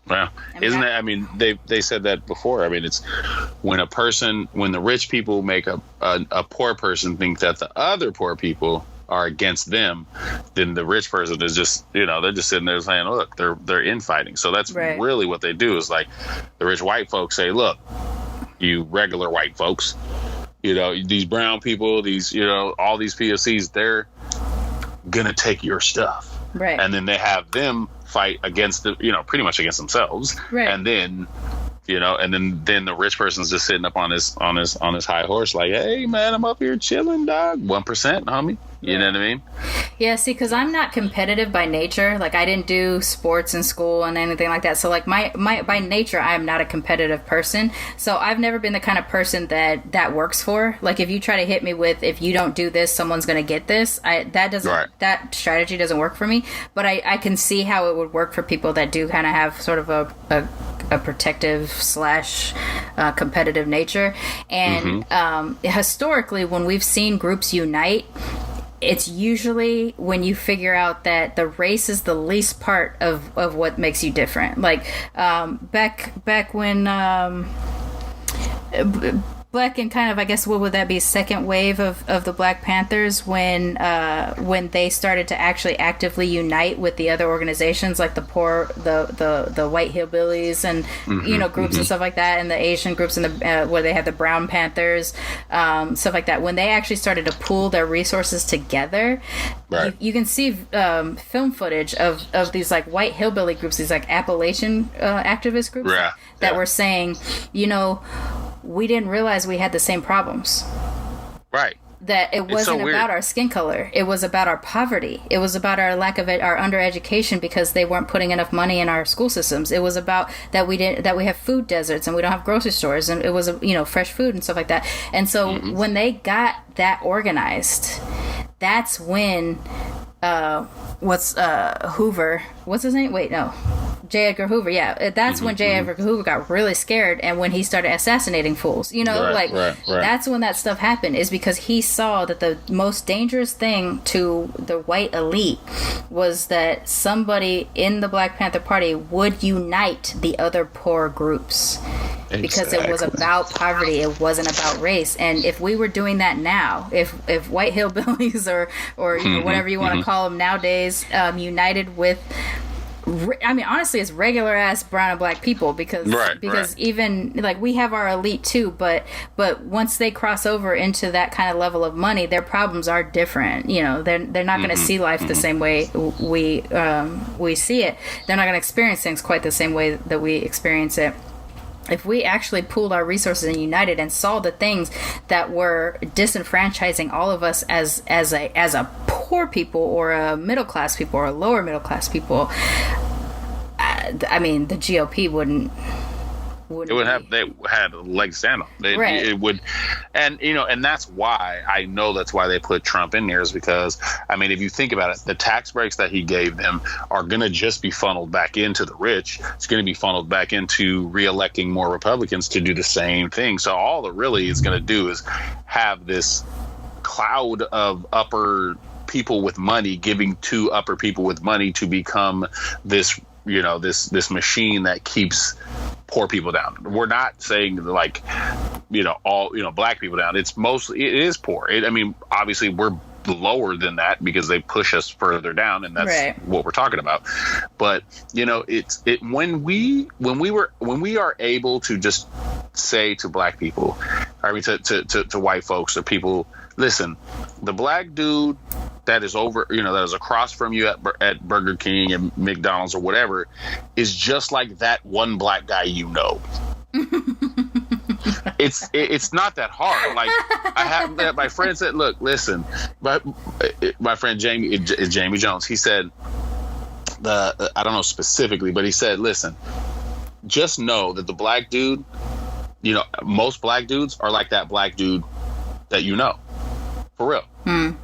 well, isn't that? I mean, they said that before. I mean, it's when the rich people make a poor person think that the other poor people are against them, then the rich person is just, they're just sitting there saying, look, they're infighting. So that's really what they do, is like the rich white folks say, look, you regular white folks, these brown people, these, all these POCs, they're gonna take your stuff. Right. And then they have them fight against pretty much against themselves. Right. And then, and then the rich person's just sitting up on his high horse, like, hey man, I'm up here chilling, dog. 1%, homie. You know what I mean? Yeah, see, because I'm not competitive by nature. Like, I didn't do sports in school and anything like that. So, like, my by nature, I am not a competitive person. So I've never been the kind of person that works for. Like, if you try to hit me with, if you don't do this, someone's going to get this. That strategy doesn't work for me. But I can see how it would work for people that do kind of have sort of a protective / competitive nature. And historically, when we've seen groups unite, it's usually when you figure out that the race is the least part of what makes you different. Like, back when back in kind of, I guess, what would that be, second wave of the Black Panthers, when they started to actually actively unite with the other organizations, like the poor, the white hillbillies and groups and stuff like that, and the Asian groups, and the where they had the Brown Panthers, stuff like that. When they actually started to pool their resources together, right. you can see film footage of these like white hillbilly groups, these like Appalachian activist groups that were saying, we didn't realize we had the same problems. Right. That it wasn't about our skin color. It was about our poverty. It was about our lack of our undereducation because they weren't putting enough money in our school systems. It was about that we have food deserts and we don't have grocery stores, and it was fresh food and stuff like that. And so when they got that organized, that's when Hoover, what's his name? Wait, no. J. Edgar Hoover, that's when J. Edgar Hoover got really scared, and when he started assassinating fools, that's when that stuff happened, is because he saw that the most dangerous thing to the white elite was that somebody in the Black Panther Party would unite the other poor groups. Exactly. Because it was about poverty, it wasn't about race. And if we were doing that now, if white hillbillies or whatever you want to call them nowadays, united with, I mean, honestly, it's regular ass brown and black people, because even like we have our elite too, but once they cross over into that kind of level of money, their problems are different. They're not going to see life the same way we see it. They're not going to experience things quite the same way that we experience it. If we actually pooled our resources and united and saw the things that were disenfranchising all of us as a poor people, or a middle class people, or a lower middle class people, I mean, the GOP wouldn't. They had a leg to stand on. It would, and that's why I know that's why they put Trump in there, is because, I mean, if you think about it, the tax breaks that he gave them are going to just be funneled back into the rich. It's going to be funneled back into reelecting more Republicans to do the same thing. So all it really is going to do is have this cloud of upper people with money giving to upper people with money to become this, this machine that keeps poor people down. We're not saying like, all, black people down. It is poor. I mean, obviously we're lower than that because they push us further down, and that's what we're talking about. But when we are able to just say to black people, I mean to white folks or people, listen, the black dude that is over, that is across from you at Burger King and McDonald's or whatever, is just like that one black guy. It's not that hard. Like, I have my friend said, look, listen, my friend Jamie is Jamie Jones. He said, I don't know specifically, but he said, listen, just know that the black dude, most black dudes are like that black dude that for real.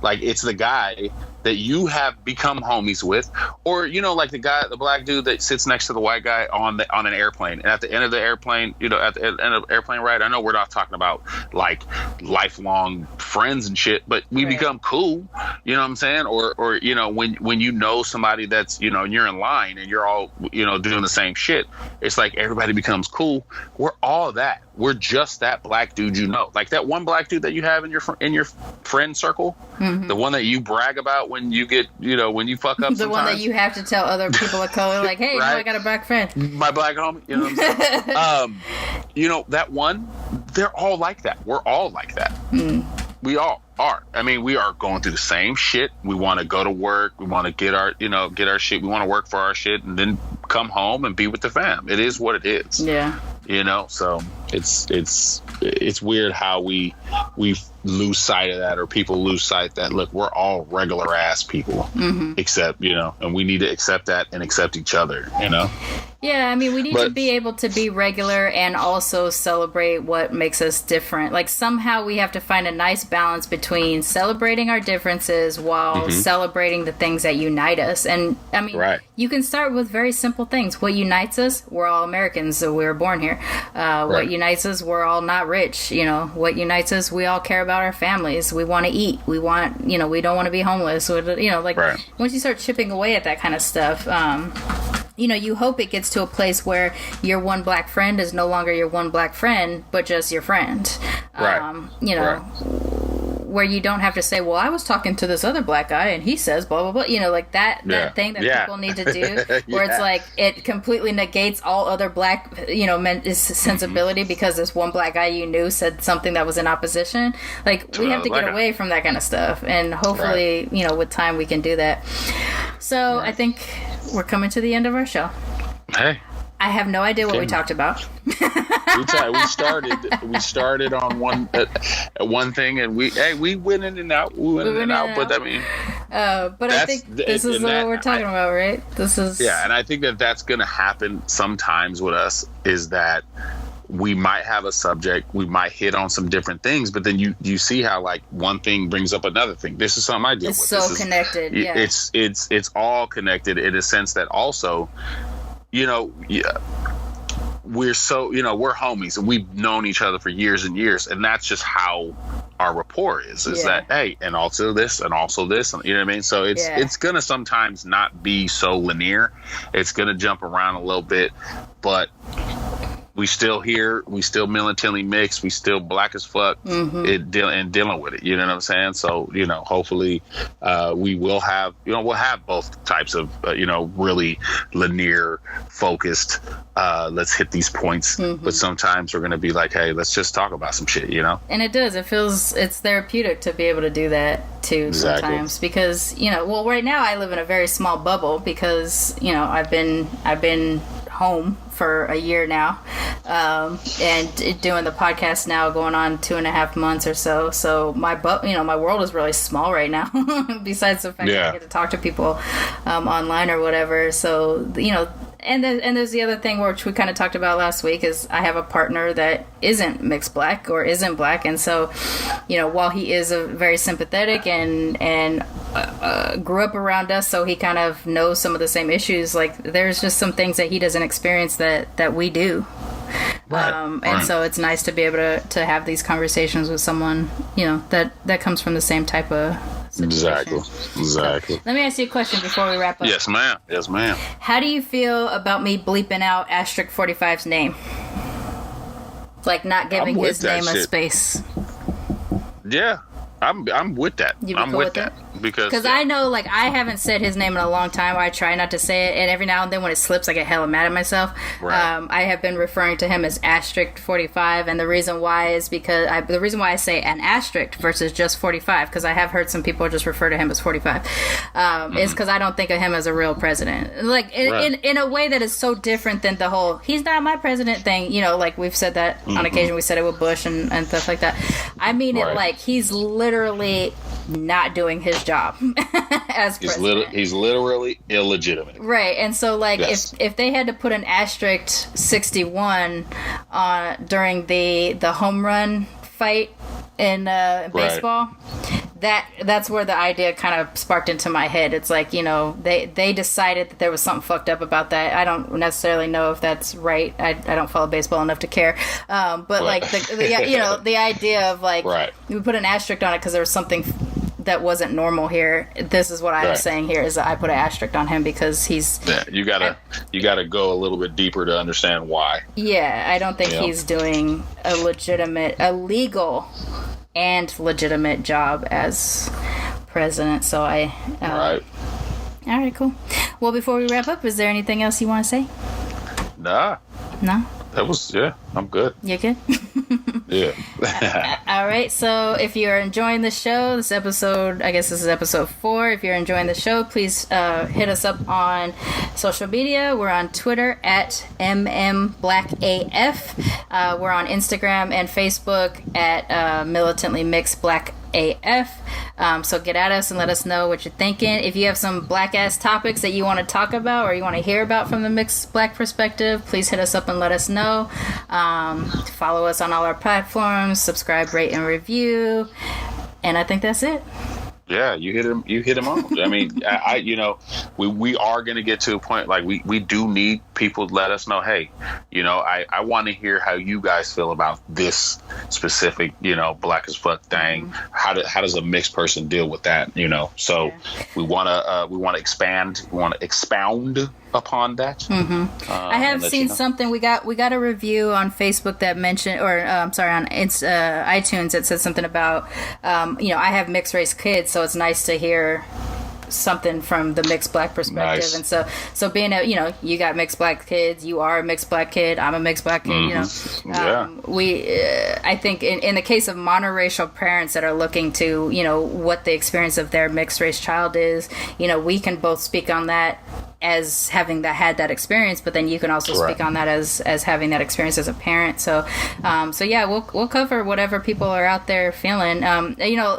Like, it's the guy that you have become homies with, or like the black dude that sits next to the white guy on an airplane, and at the end of the airplane, at the end of the airplane ride, I know we're not talking about like lifelong friends and shit, but we become cool, what I'm saying, or when somebody that's you're in line and you're all doing the same shit, it's like everybody becomes cool. We're all that. We're just that black dude, like that one black dude that you have in your friend circle, the one that you brag about when you get, when you fuck up the sometimes. one that you have to tell other people of color, like, hey, I got a black friend. My black homie, what I'm saying? That one, they're all like that. We're all like that. We all are. I mean, we are going through the same shit. We want to go to work. We want to get our shit. We want to work for our shit and then come home and be with the fam. It is what it is. Yeah. So it's weird how we lose sight of that, or people lose sight that, look, we're all regular ass people, except, and we need to accept that and accept each other, Yeah, I mean, we need to be able to be regular and also celebrate what makes us different. Like, somehow we have to find a nice balance between celebrating our differences while celebrating the things that unite us. And, I mean, you can start with very simple things. What unites us? We're all Americans, so we were born here. What unites us? We're all not rich. What unites us? We all care about our families. We want to eat. We want, we don't want to be homeless. Once you start chipping away at that kind of stuff, you hope it gets to a place where your one black friend is no longer your one black friend, but just your friend. Right. Where you don't have to say, well, I was talking to this other black guy and he says blah, blah, blah, like that thing that people need to do, where it's like it completely negates all other black, sensibility because this one black guy you knew said something that was in opposition. Like, we have to get away from that kind of stuff. And hopefully, with time we can do that. So I think we're coming to the end of our show. Hey. I have no idea what we talked about. We started on one thing, and we went in and out. But I mean, but I think this is what we're talking about, right? This is and I think that's going to happen sometimes with us. Is that we might have a subject, we might hit on some different things, but then you see how like one thing brings up another thing. This is something I deal with. It's so connected. It's all connected in a sense that also. We're so, we're homies and we've known each other for years and years. And that's just how our rapport is that, hey, and also this, and also this, and you know what I mean? So it's going to sometimes not be so linear. It's going to jump around a little bit, but we still here, we still militantly mixed, we still black as fuck and dealing with it. You know what I'm saying? So, hopefully we will have, we'll have both types of, really linear focused, let's hit these points. But sometimes we're going to be like, hey, let's just talk about some shit, And it does. It's therapeutic to be able to do that too sometimes because, right now I live in a very small bubble because, I've been home for a year now, and doing the podcast now going on 2.5 months or so. So my world is really small right now. Besides the fact that I get to talk to people online or whatever. So and there's the other thing which we kind of talked about last week is I have a partner that isn't mixed black or isn't black, and so while he is a very sympathetic and grew up around us, so he kind of knows some of the same issues. Like there's just some things that he doesn't experience that we do. And so it's nice to be able to have these conversations with someone that comes from the same type of situation. Exactly. Let me ask you a question before we wrap up. Yes, ma'am. How do you feel about me bleeping out Asterisk 45's name? Like not giving his name a space. Yeah, I'm with that. I'm with that. Because I know, like, I haven't said his name in a long time. I try not to say it, and every now and then when it slips, I get hella mad at myself. Right. I have been referring to him as Asterisk 45, and the reason why is because the reason why I say an asterisk versus just 45, because I have heard some people just refer to him as 45, is because I don't think of him as a real president. Like in a way that is so different than the whole "he's not my president" thing. Like we've said that on occasion. We said it with Bush and stuff like that. I mean it like he's literally not doing his job as president. He's literally illegitimate. Right. And so like if they had to put an asterisk 61 on during the home run fight in baseball, that's where the idea kind of sparked into my head. It's like, they decided that there was something fucked up about that. I don't necessarily know if that's right. I don't follow baseball enough to care. But like the idea of like we put an asterisk on it because there was something that wasn't normal here. This is what I was saying here is that I put an asterisk on him because he's you gotta go a little bit deeper to understand why. I don't think he's doing a legal and legitimate job as president. So all right, cool. Well, before we wrap up, is there anything else you want to say? No. That was, I'm good. You're good? Yeah. All right. So if you're enjoying the show, this is episode 4. If you're enjoying the show, please hit us up on social media. We're on Twitter at MMBlackAF. We're on Instagram and Facebook at Militantly Mixed Black AF. So get at us and let us know what you're thinking. If you have some black ass topics that you want to talk about or you want to hear about from the mixed black perspective, please hit us up and let us know. Follow us on all our platforms, subscribe, rate, and review. And I think that's it. Yeah, you hit him on. I mean, we are going to get to a point like we do need people to let us know, hey, I want to hear how you guys feel about this specific, black as fuck thing. How does a mixed person deal with that? So we want to expand, we want to expound upon that. Mm-hmm. I have seen something. We got a review on Facebook that mentioned, or I'm sorry, on iTunes that said something about, I have mixed race kids, so it's nice to hear something from the mixed black perspective. Nice. And so being you got mixed black kids, you are a mixed black kid, I'm a mixed black kid, I think in the case of monoracial parents that are looking to what the experience of their mixed race child is, we can both speak on that as having had that experience, but then you can also speak on that as having that experience as a parent. So yeah, we'll cover whatever people are out there feeling.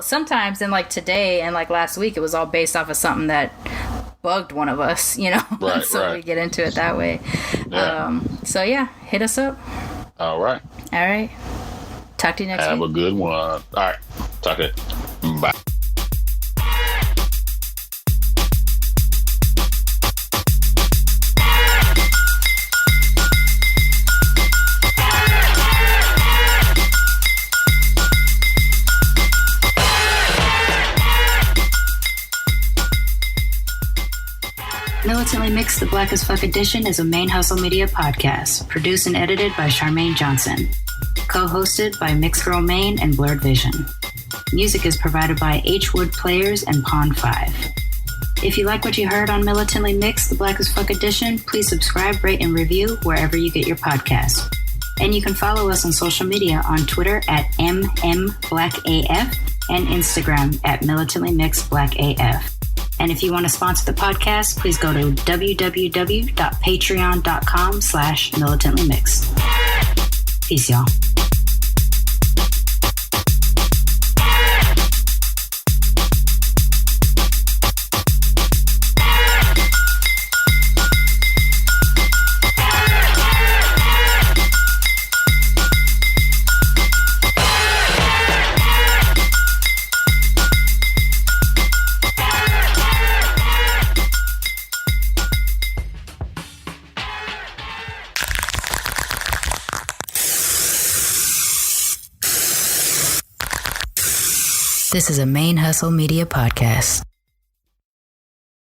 Sometimes in like today and like last week, it was all based off of something that bugged one of us, we get into it that way. Yeah. So yeah, hit us up. All right. Talk to you next week. Have a good one. All right. Talk to you. Bye. Militantly Mixed, the Black as Fuck edition is a ManeHustle Media podcast, produced and edited by Sharmane Johnson, co-hosted by MixedGirlMane and Blerdvision. Music is provided by Hwoodplayers and Pond 5. If you like what you heard on Militantly Mixed, the Black as Fuck edition, please subscribe, rate, and review wherever you get your podcasts. And you can follow us on social media on Twitter at MMBlackAF and Instagram at MilitantlyMixedBlackAF. And if you want to sponsor the podcast, please go to www.patreon.com/militantlymixed. Peace, y'all. This is a ManeHustle Media podcast.